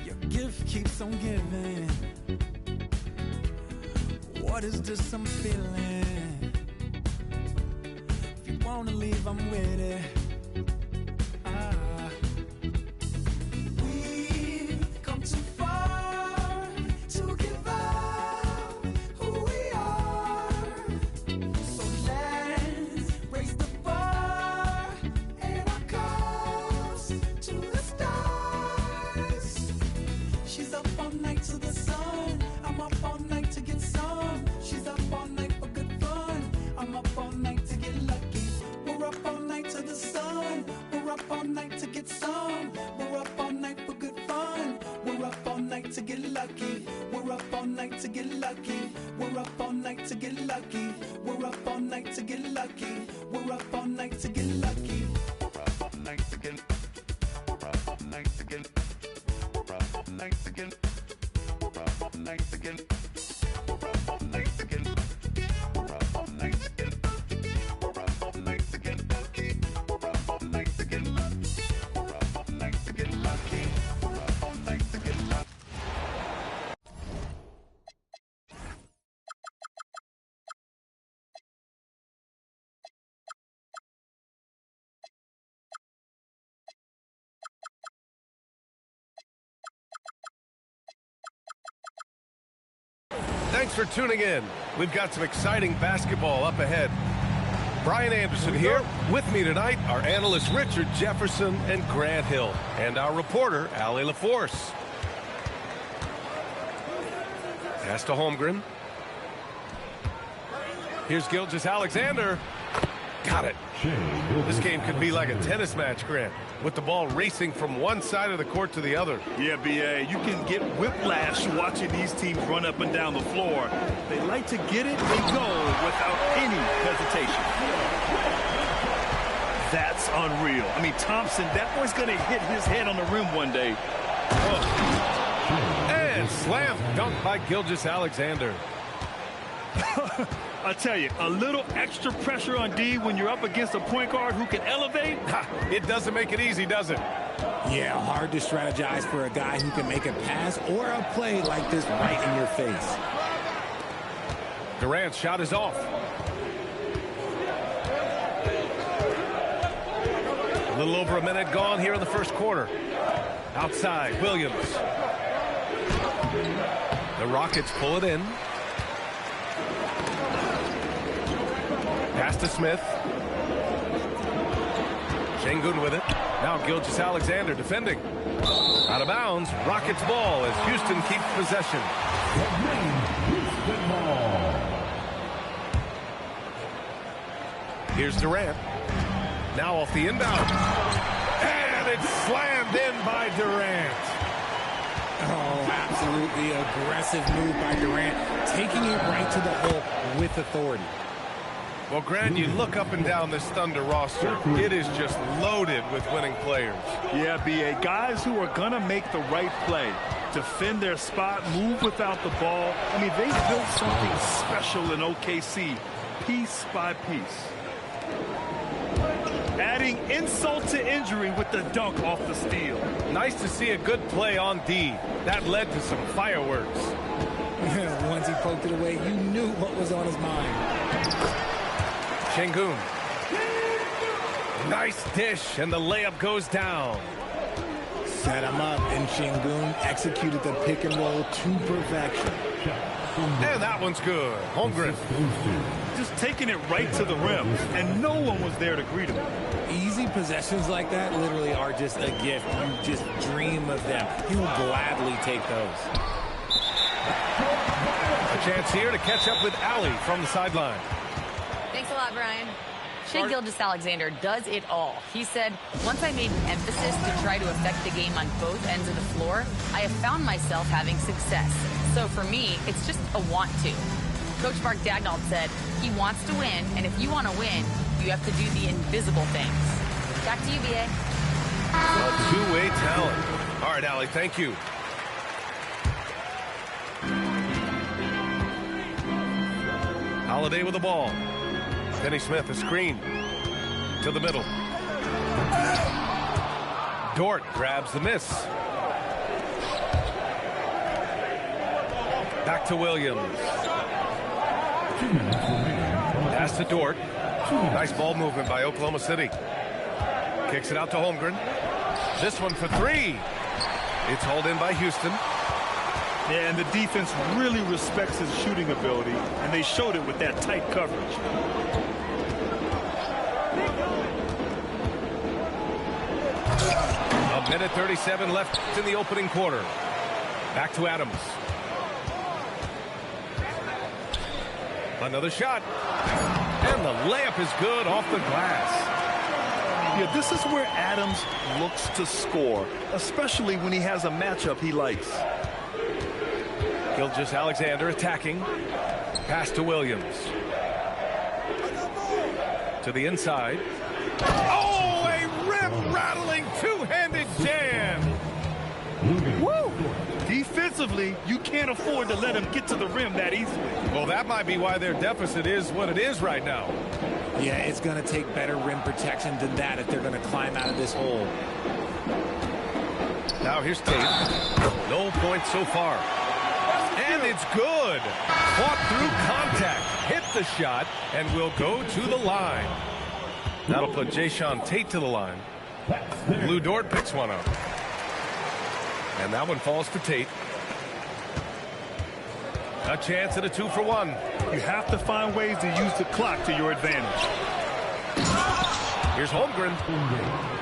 Your gift keeps on giving. What is this I'm feeling? If you wanna leave, I'm with it. We've come too far to give up who we are. So let's raise the bar and our cups to the stars. She's up all night to the sun. I'm up all night to get some. She's up all night for good fun. I'm up all night to get lucky. We're up all night to the sun. We're up all night to get some. We're up all night for good fun. We're up all night to get lucky. We're up all night to get lucky. We're up all night to get lucky. We're up all night to get lucky. We're up all night to get lucky. We're up all night to get. We're up all night to get. We're up all night to get. We're up all night to get. We're up all night to get. We're up all night to get. We're up all night to get lucky. We're up all night to get lucky. We're up all night to get lucky. We're up all night to get lucky. Thanks for tuning in. We've got some exciting basketball up ahead. Brian Anderson here. With me tonight are analysts Richard Jefferson and Grant Hill, and our reporter, Allie LaForce. Pass to Holmgren. Here's Gilgeous-Alexander. Got it. This game could be like a tennis match, Grant, with the ball racing from one side of the court to the other. Yeah, B.A., you can get whiplash watching these teams run up and down the floor. They like to get it and go without any hesitation. That's unreal. I mean, Thompson, that boy's going to hit his head on the rim one day. Oh. And slam dunk by Gilgeous-Alexander. I tell you, a little extra pressure on D when you're up against a point guard who can elevate. It doesn't make it easy, does it? Yeah, hard to strategize for a guy who can make a pass or a play like this right in your face. Durant's shot is off. A little over a minute gone here in the first quarter. Outside, Williams. The Rockets pull it in. Pass to Smith. Şengün with it. Now Gilgeous-Alexander defending. Out of bounds. Rockets ball as Houston keeps possession. Here's Durant. Now off the inbound. And it's slammed in by Durant. Oh, absolutely aggressive move by Durant. Taking it right to the hole with authority. Well, Grant, you look up and down this Thunder roster. It is just loaded with winning players. Yeah, B.A., guys who are going to make the right play, defend their spot, move without the ball. I mean, they built something special in OKC, piece by piece. Adding insult to injury with the dunk off the steal. Nice to see a good play on D. That led to some fireworks. Once he poked it away, you knew what was on his mind. Şengün. Nice dish, and the layup goes down. Set him up, and Şengün executed the pick and roll to perfection. And that one's good. Holmgren. Just taking it right to the rim, and no one was there to greet him. Easy possessions like that literally are just a gift. You just dream of them. He will gladly take those. A chance here to catch up with Allie from the sideline. Thanks a lot, Brian. Shai Gilgeous-Alexander does it all. He said, once I made an emphasis to try to affect the game on both ends of the floor, I have found myself having success. So for me, it's just a want to. Coach Mark Daigneault said, he wants to win, and if you want to win, you have to do the invisible things. Back to you, B.A. A two-way talent. All right, Allie, thank you. Holiday with the ball. Denny Smith, a screen to the middle. Dort grabs the miss. Back to Williams. Pass to Dort. Nice ball movement by Oklahoma City. Kicks it out to Holmgren. This one for three. It's hauled in by Houston. Yeah, and the defense really respects his shooting ability, and they showed it with that tight coverage. A minute 37 left in the opening quarter. Back to Adams. Another shot. And the layup is good off the glass. Yeah, this is where Adams looks to score, especially when he has a matchup he likes. Gilgeous-Alexander attacking. Pass to Williams. To the inside. Oh, a rim-rattling two-handed jam. Woo! Defensively, you can't afford to let him get to the rim that easily. Well, that might be why their deficit is what it is right now. Yeah, it's going to take better rim protection than that if they're going to climb out of this hole. Now here's Tate. No points so far. And it's good. Fought through contact. Hit the shot and will go to the line. That'll put Jayshawn Tate to the line. Lou Dort picks one up. And that one falls to Tate. A chance at a 2-for-1. You have to find ways to use the clock to your advantage. Here's Holmgren.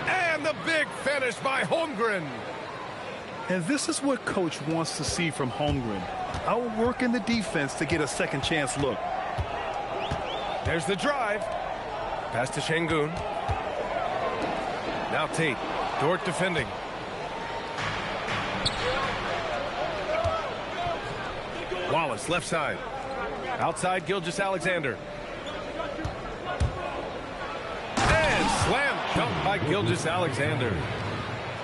And the big finish by Holmgren. And this is what Coach wants to see from Holmgren. Outwork in the defense to get a second chance look. There's the drive. Pass to Şengün. Now Tate. Dort defending. Wallace left side. Outside Gilgeous-Alexander. And slam dunk by Gilgeous-Alexander.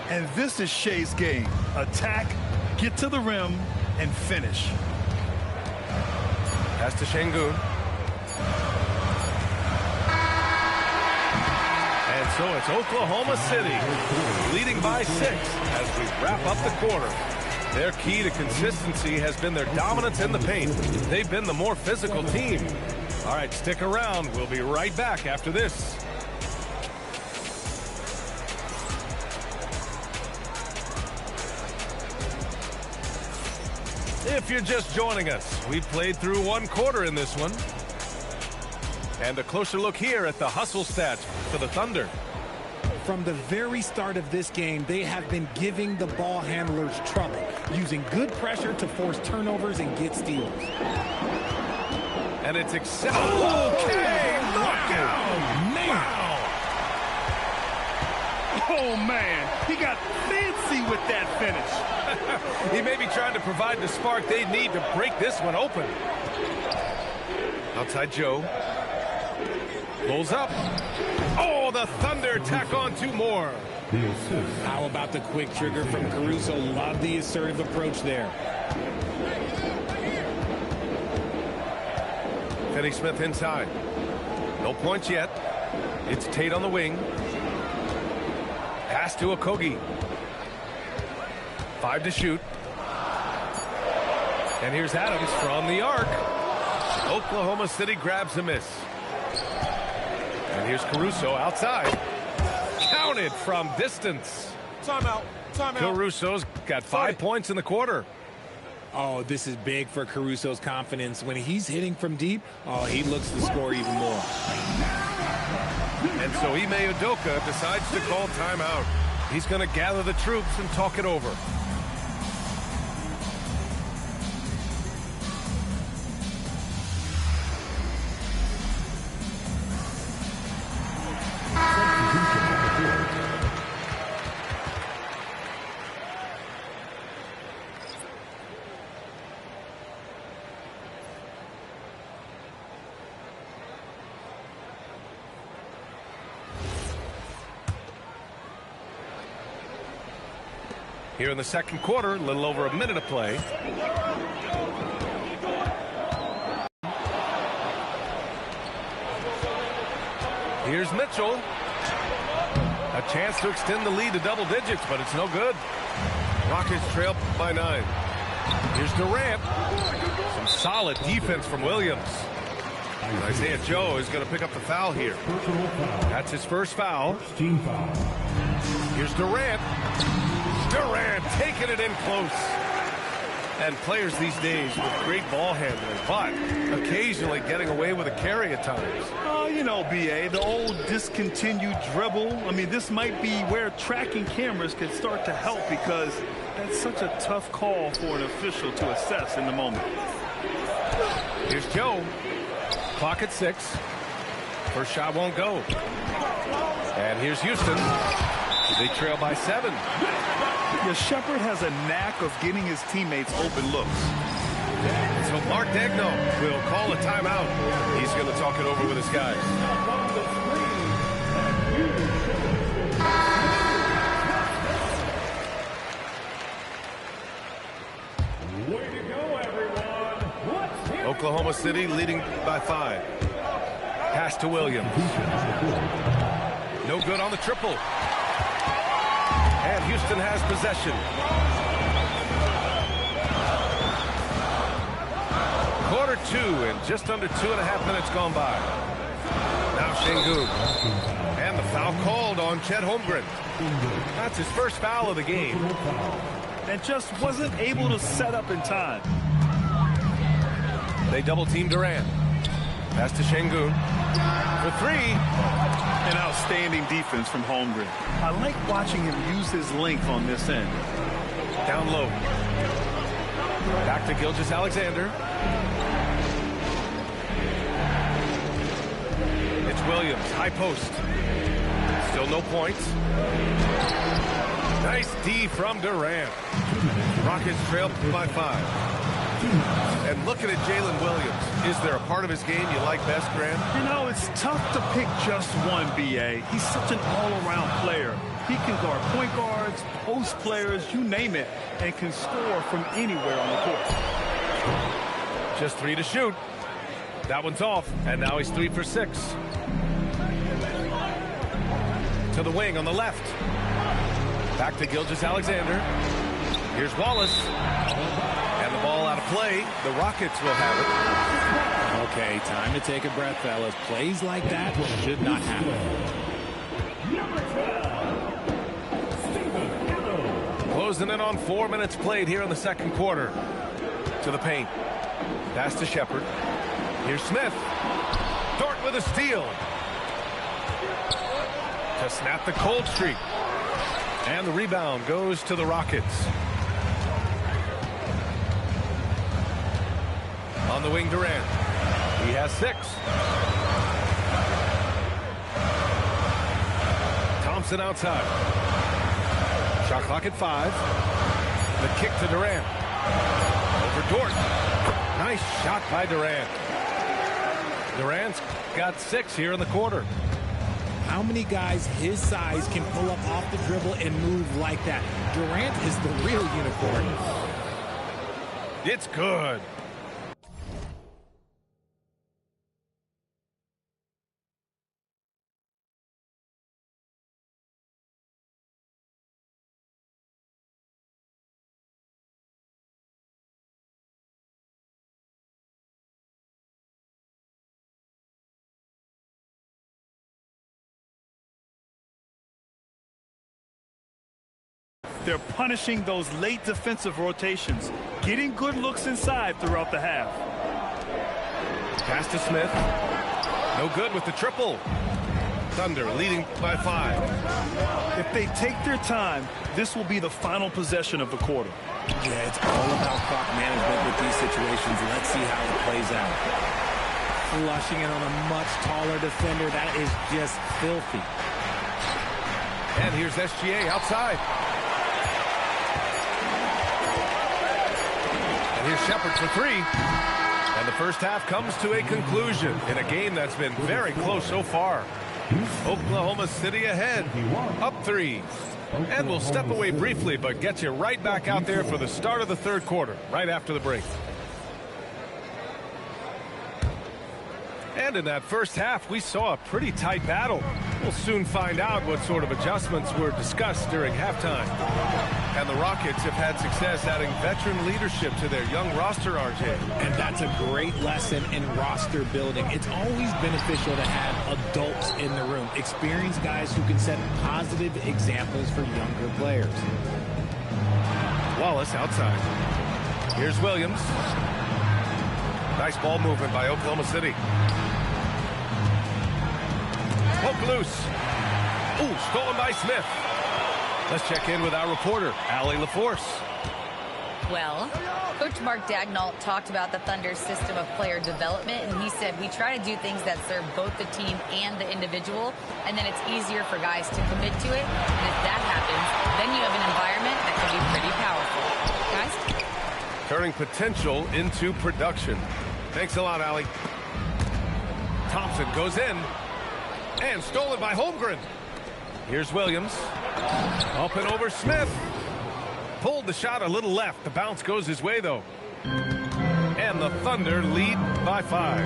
And this is Shea's game. Attack, get to the rim, and finish. Pass to Şengün. And so it's Oklahoma City leading by 6 as we wrap up the quarter. Their key to consistency has been their dominance in the paint. They've been the more physical team. All right, stick around. We'll be right back after this. If you're just joining us, we've played through one quarter in this one. And a closer look here at the hustle stats for the Thunder. From the very start of this game, they have been giving the ball handlers trouble, using good pressure to force turnovers and get steals. And it's acceptable. Okay, look out! Man! Oh, man, he got fancy with that finish. He may be trying to provide the spark they need to break this one open. Outside Joe. Pulls up. Oh, the Thunder tack on 2 more. How about the quick trigger from Caruso? Love the assertive approach there. Finney-Smith inside. No points yet. It's Tate on the wing. Pass to Okogie. 5 to shoot. And here's Adams from the arc. Oklahoma City grabs a miss. And here's Caruso outside. Counted from distance. Timeout. Timeout. Caruso's got 5 points in the quarter. Oh, this is big for Caruso's confidence. When he's hitting from deep, oh, he looks to score even more. And so Ime Udoka decides to call timeout. He's going to gather the troops and talk it over. Here in the second quarter, a little over a minute of play. Here's Mitchell. A chance to extend the lead to double digits, but it's no good. Rockets trail by 9. Here's Durant. Some solid defense from Williams. And Isaiah Joe is going to pick up the foul here. That's his first foul. Here's Durant. Durant taking it in close. And players these days with great ball handling, but occasionally getting away with a carry at times. Oh, you know, B.A., the old discontinued dribble. I mean, this might be where tracking cameras can start to help, because that's such a tough call for an official to assess in the moment. Here's Joe. Clock at 6. First shot won't go. And here's Houston. They trail by 7. Yeah, Shepherd has a knack of getting his teammates open looks. So Mark Daigneault will call a timeout. He's going to talk it over with his guys. Way to go, everyone. Oklahoma City leading by 5. Pass to Williams. No good on the triple. And Houston has possession. Quarter 2 and just under 2.5 minutes gone by. Now Şengün. And the foul called on Chet Holmgren. That's his first foul of the game. And just wasn't able to set up in time. They double team Durant. Pass to Şengün. For 3. An outstanding defense from Holmgren. I like watching him use his length on this end. Down low. Back to Gilgeous-Alexander. It's Williams, high post. Still no points. Nice D from Durant. Rockets trail by 5. And looking at Jalen Williams, is there a part of his game you like best, Grant? You know, it's tough to pick just one, B.A. He's such an all-around player. He can guard point guards, post players, you name it, and can score from anywhere on the court. Just 3 to shoot. That one's off, and now he's 3 for 6. To the wing on the left. Back to Gilgeous-Alexander. Here's Wallace. And the ball out of play. The Rockets will have it. Okay, time to take a breath, fellas. Plays like that should not happen. Closing in on 4 minutes played here in the second quarter. To the paint. Pass to Shepherd. Here's Smith. Dort with a steal. To snap the cold streak. And the rebound goes to the Rockets. On the wing, Durant. He has 6. Thompson outside. Shot clock at 5. The kick to Durant. Over Dort. Nice shot by Durant. Durant's got 6 here in the quarter. How many guys his size can pull up off the dribble and move like that? Durant is the real unicorn. It's good. They're punishing those late defensive rotations, getting good looks inside throughout the half. Pass to Smith. No good with the triple. Thunder leading by 5. If they take their time, this will be the final possession of the quarter. Yeah, it's all about clock management with these situations. Let's see how it plays out. Flushing it on a much taller defender. That is just filthy. And here's SGA outside. Here's Shepherd for 3. And the first half comes to a conclusion in a game that's been very close so far. Oklahoma City ahead, up 3. And we'll step away briefly, but get you right back out there for the start of the third quarter, right after the break. And in that first half, we saw a pretty tight battle. We'll soon find out what sort of adjustments were discussed during halftime. And the Rockets have had success adding veteran leadership to their young roster, RJ. And that's a great lesson in roster building. It's always beneficial to have adults in the room, experienced guys who can set positive examples for younger players. Wallace outside. Here's Williams. Nice ball movement by Oklahoma City. Poke loose. Ooh, stolen by Smith. Let's check in with our reporter, Allie LaForce. Well, Coach Mark Daigneault talked about the Thunder's system of player development, and he said, we try to do things that serve both the team and the individual, and then it's easier for guys to commit to it. And if that happens, then you have an environment that can be pretty powerful. Guys? Turning potential into production. Thanks a lot, Allie. Thompson goes in. And stolen by Holmgren. Here's Williams. Up and over Smith. Pulled the shot a little left. The bounce goes his way, though. And the Thunder lead by 5.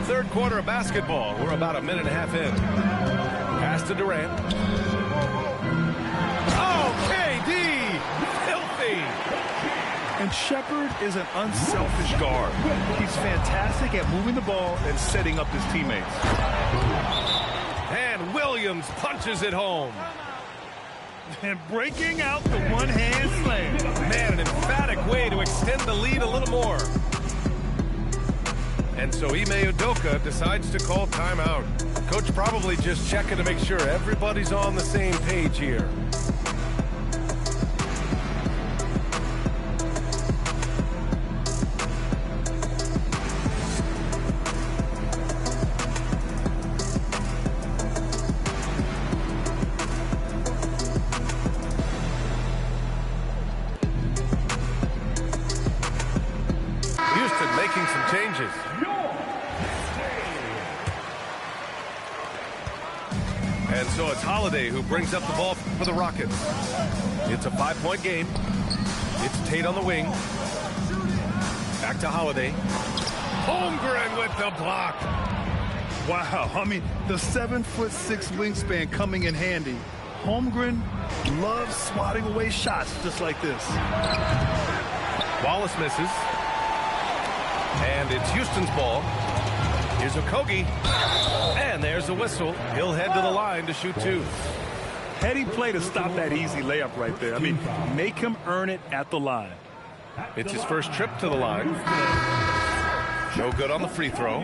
Third quarter of basketball. We're about a minute and a half in. Pass to Durant. Oh, KD! Filthy! And Shepherd is an unselfish guard. He's fantastic at moving the ball and setting up his teammates. And Williams punches it home. And breaking out the one-hand slam. Man, an emphatic way to extend the lead a little more. And so Ime Udoka decides to call timeout. Coach probably just checking to make sure everybody's on the same page here. Changes. And so it's Holiday who brings up the ball for the Rockets. It's a 5-point game. It's Tate on the wing. Back to Holiday. Holmgren with the block. Wow, I mean, the 7'6" wingspan coming in handy. Holmgren loves swatting away shots just like this. Wallace misses. And it's Houston's ball. Here's Okogie. And there's a whistle. He'll head to the line to shoot 2. Heady play to stop that easy layup right there. I mean, make him earn it at the line. It's his first trip to the line. No good on the free throw.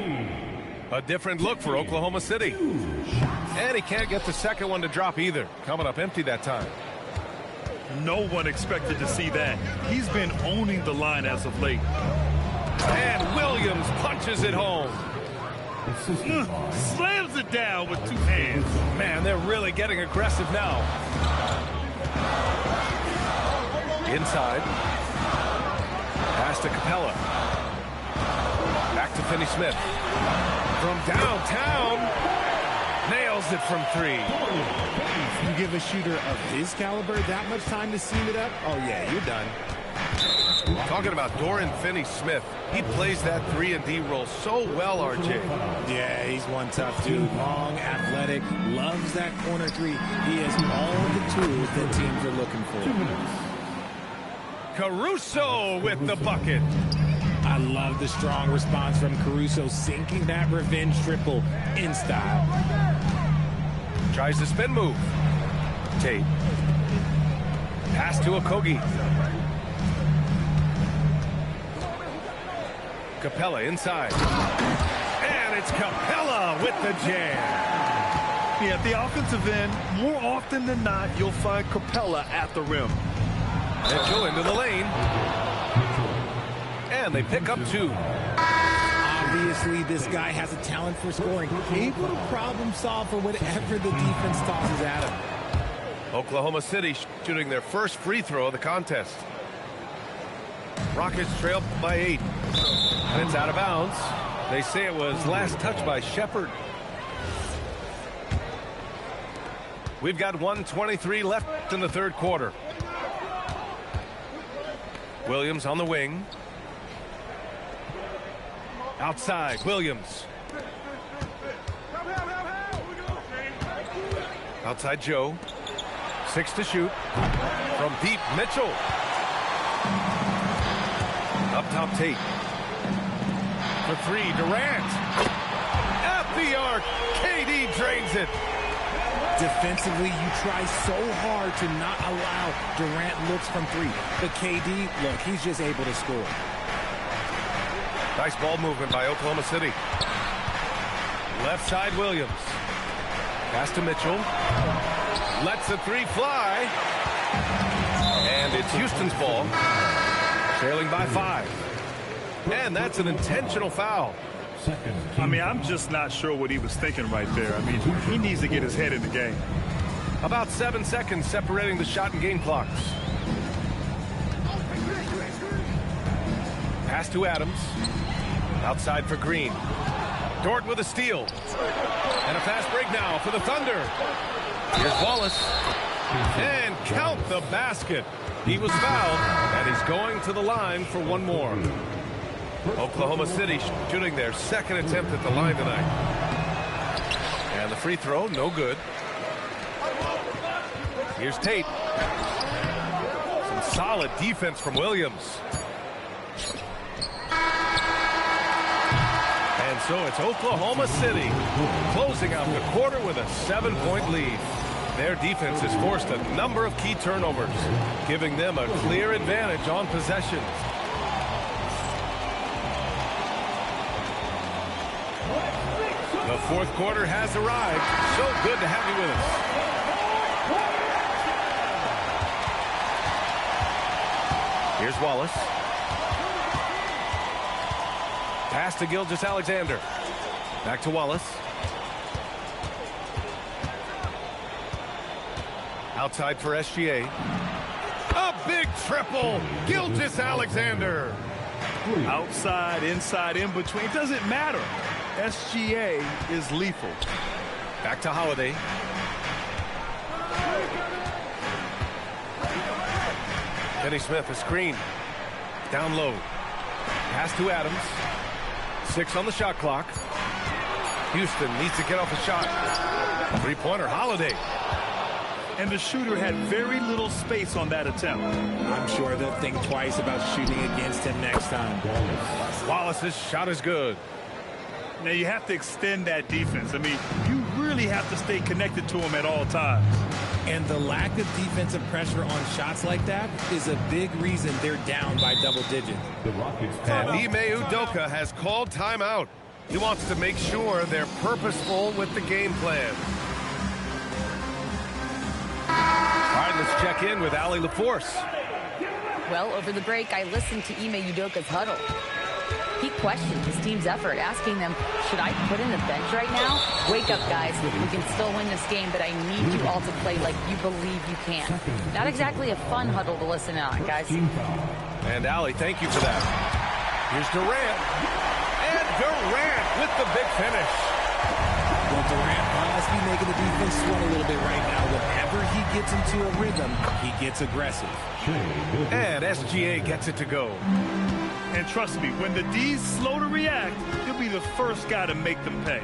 A different look for Oklahoma City. And he can't get the second one to drop either. Coming up empty that time. No one expected to see that. He's been owning the line as of late. And Williams punches it home. Slams it down with 2 hands. Man, they're really getting aggressive now. Inside. Pass to Capella. Back to Finney-Smith. From downtown. Nails it from 3. You give a shooter of his caliber that much time to seam it up? Oh, yeah, you're done. Talking about Dorian Finney-Smith. He plays that 3-and-D role so well, RJ. Yeah, he's one tough dude. Long, athletic, loves that corner 3. He has all the tools that teams are looking for. Caruso with the bucket. I love the strong response from Caruso, sinking that revenge triple in style. Tries the spin move. Tate. Pass to Okogie. Capella inside. And it's Capella with the jam. Yeah, at the offensive end, more often than not, you'll find Capella at the rim. Mitchell into the lane. And they pick up 2. Obviously, this guy has a talent for scoring. Able to problem solve for whatever the defense tosses at him. Oklahoma City shooting their first free throw of the contest. Rockets trail by 8. And it's out of bounds. They say it was last touched by Shepherd. We've got 1:23 left in the third quarter. Williams on the wing. Outside, Williams. Outside, Joe. 6 to shoot. From deep, Mitchell. Up top, Tate. For 3, Durant. At the arc, KD drains it. Defensively, you try so hard to not allow Durant looks from 3. But KD, look, he's just able to score. Nice ball movement by Oklahoma City. Left side, Williams. Pass to Mitchell. Lets the 3 fly. And it's Houston's ball. Trailing by 5. And that's an intentional foul. I mean, I'm just not sure what he was thinking right there. I mean, he needs to get his head in the game. About 7 seconds separating the shot and game clocks. Pass to Adams. Outside for Green. Dort with a steal. And a fast break now for the Thunder. Here's Wallace. And count the basket. He was fouled, and he's going to the line for one more. Oklahoma City shooting their second attempt at the line tonight. And the free throw, no good. Here's Tate. Some solid defense from Williams. And so it's Oklahoma City closing out the quarter with a 7-point lead. Their defense has forced a number of key turnovers, giving them a clear advantage on possessions. The fourth quarter has arrived. So good to have you with us. Here's Wallace. Pass to Gilgeous-Alexander. Back to Wallace. Outside for SGA. A big triple. Gilgeous-Alexander. Outside, inside, in between. It doesn't matter. SGA is lethal. Back to Holiday. Kenny Smith, a screen. Down low. Pass to Adams. 6 on the shot clock. Houston needs to get off a shot. Three-pointer, Holiday. And the shooter had very little space on that attempt. I'm sure they'll think twice about shooting against him next time. Wallace's shot is good. Now you have to extend that defense. I mean, you really have to stay connected to him at all times. And the lack of defensive pressure on shots like that is a big reason they're down by double digits. And Ime Udoka has called timeout. He wants to make sure they're purposeful with the game plan. All right, let's check in with Allie LaForce. Well, over the break, I listened to Ime Udoka's huddle. He questioned his team's effort, asking them, should I put in the bench right now? Wake up, guys. We can still win this game, but I need you all to play like you believe you can. Not exactly a fun huddle to listen on, guys. And Allie, thank you for that. Here's Durant. And Durant with the big finish. Well, Durant must be making the defense sweat a little bit right now. Whenever he gets into a rhythm, he gets aggressive. And SGA gets it to go. And trust me, when the D's slow to react, he'll be the first guy to make them pay.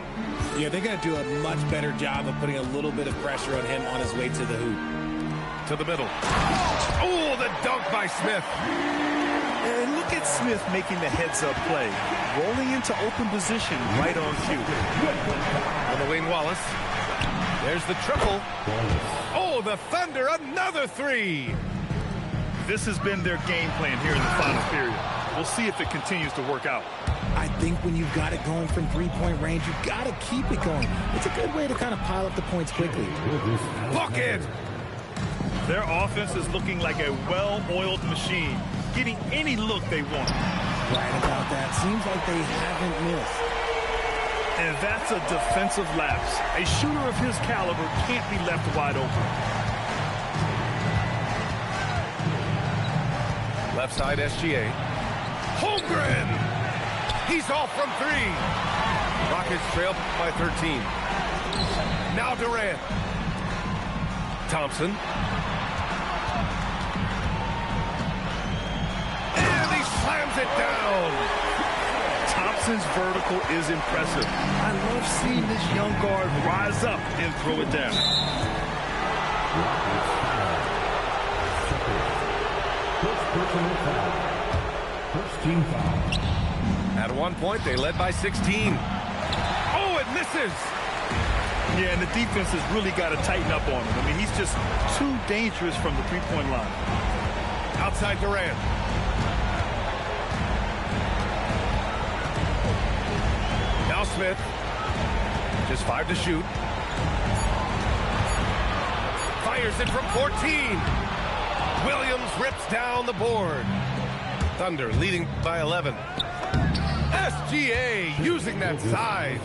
Yeah, they're going to do a much better job of putting a little bit of pressure on him on his way to the hoop. To the middle. Oh, the dunk by Smith. And look at Smith making the heads-up play. Rolling into open position right on cue. On the wing, Wallace. There's the triple. Oh, the Thunder, another 3. This has been their game plan here in the final period. We'll see if it continues to work out. I think when you've got it going from three-point range, you've got to keep it going. It's a good way to kind of pile up the points quickly. Bucket! Their offense is looking like a well-oiled machine, getting any look they want. Right about that. Seems like they haven't missed. And that's a defensive lapse. A shooter of his caliber can't be left wide open. Left side, SGA. Holmgren! He's off from 3. Rockets trail by 13. Now Durant. Thompson. And he slams it down. Thompson Davidson's vertical is impressive. I love seeing this young guard rise up and throw it down. First personal foul. First team foul. At one point, they led by 16. Oh, it misses! Yeah, and the defense has really got to tighten up on him. I mean, he's just too dangerous from the three-point line. Outside Durant. Now Smith. Just 5 to shoot. Fires it from 14. Williams rips down the board. Thunder leading by 11. SGA using that size.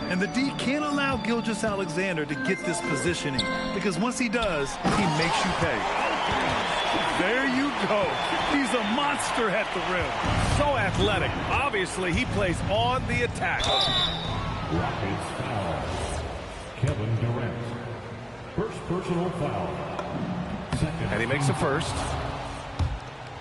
And the D can't allow Gilgeous-Alexander to get this positioning, because once he does, he makes you pay. There you go. He's a monster at the rim. So athletic. Obviously, he plays on the attack. Rockets foul. Kevin Durant. First personal foul. Second. And he makes the first.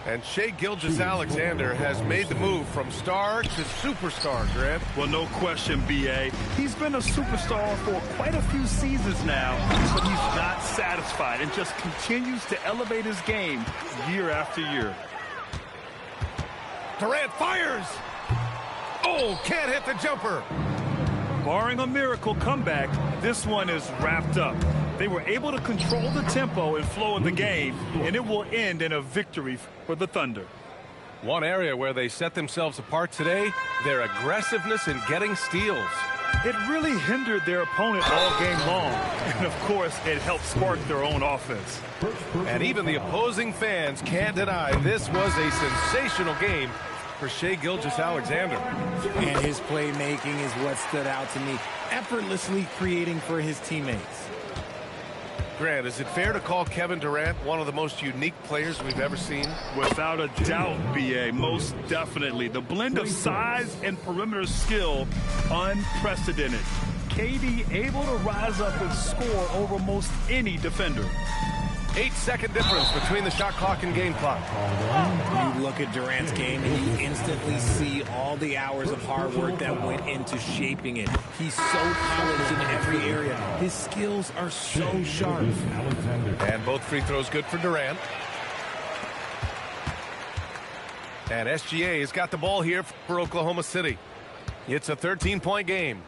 And Shai Gilgeous-Alexander has made the move from star to superstar, Grant. Well, no question, B.A. He's been a superstar for quite a few seasons now, but he's not satisfied and just continues to elevate his game year after year. Durant fires! Oh, can't hit the jumper. Barring a miracle comeback, this one is wrapped up. They were able to control the tempo and flow of the game, and it will end in a victory for the Thunder. One area where they set themselves apart today, their aggressiveness in getting steals. It really hindered their opponent all game long, and of course, it helped spark their own offense. And even the opposing fans can't deny this was a sensational game for Shai Gilgeous-Alexander. And his playmaking is what stood out to me, effortlessly creating for his teammates. Grant, is it fair to call Kevin Durant one of the most unique players we've ever seen? Without a doubt, B.A., most definitely. The blend of size and perimeter skill, unprecedented. KD able to rise up and score over most any defender. 8-second difference between the shot clock and game clock. You look at Durant's game and you instantly see all the hours of hard work that went into shaping it. He's so polished in every area. His skills are so sharp. And both free throws good for Durant. And SGA has got the ball here for Oklahoma City. It's a 13-point game.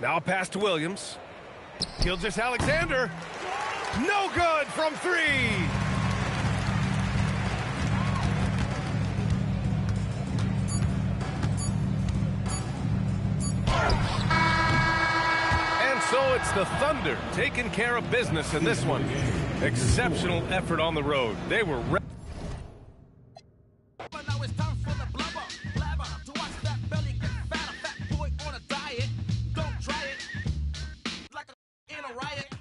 Now a pass to Williams. Gilgeous-Alexander. No good from 3. And so it's the Thunder taking care of business in this one. Exceptional effort on the road. They were ready. Now it's time for the blubber, to watch that belly get fat, a fat boy on a diet. Don't try it like a in a riot.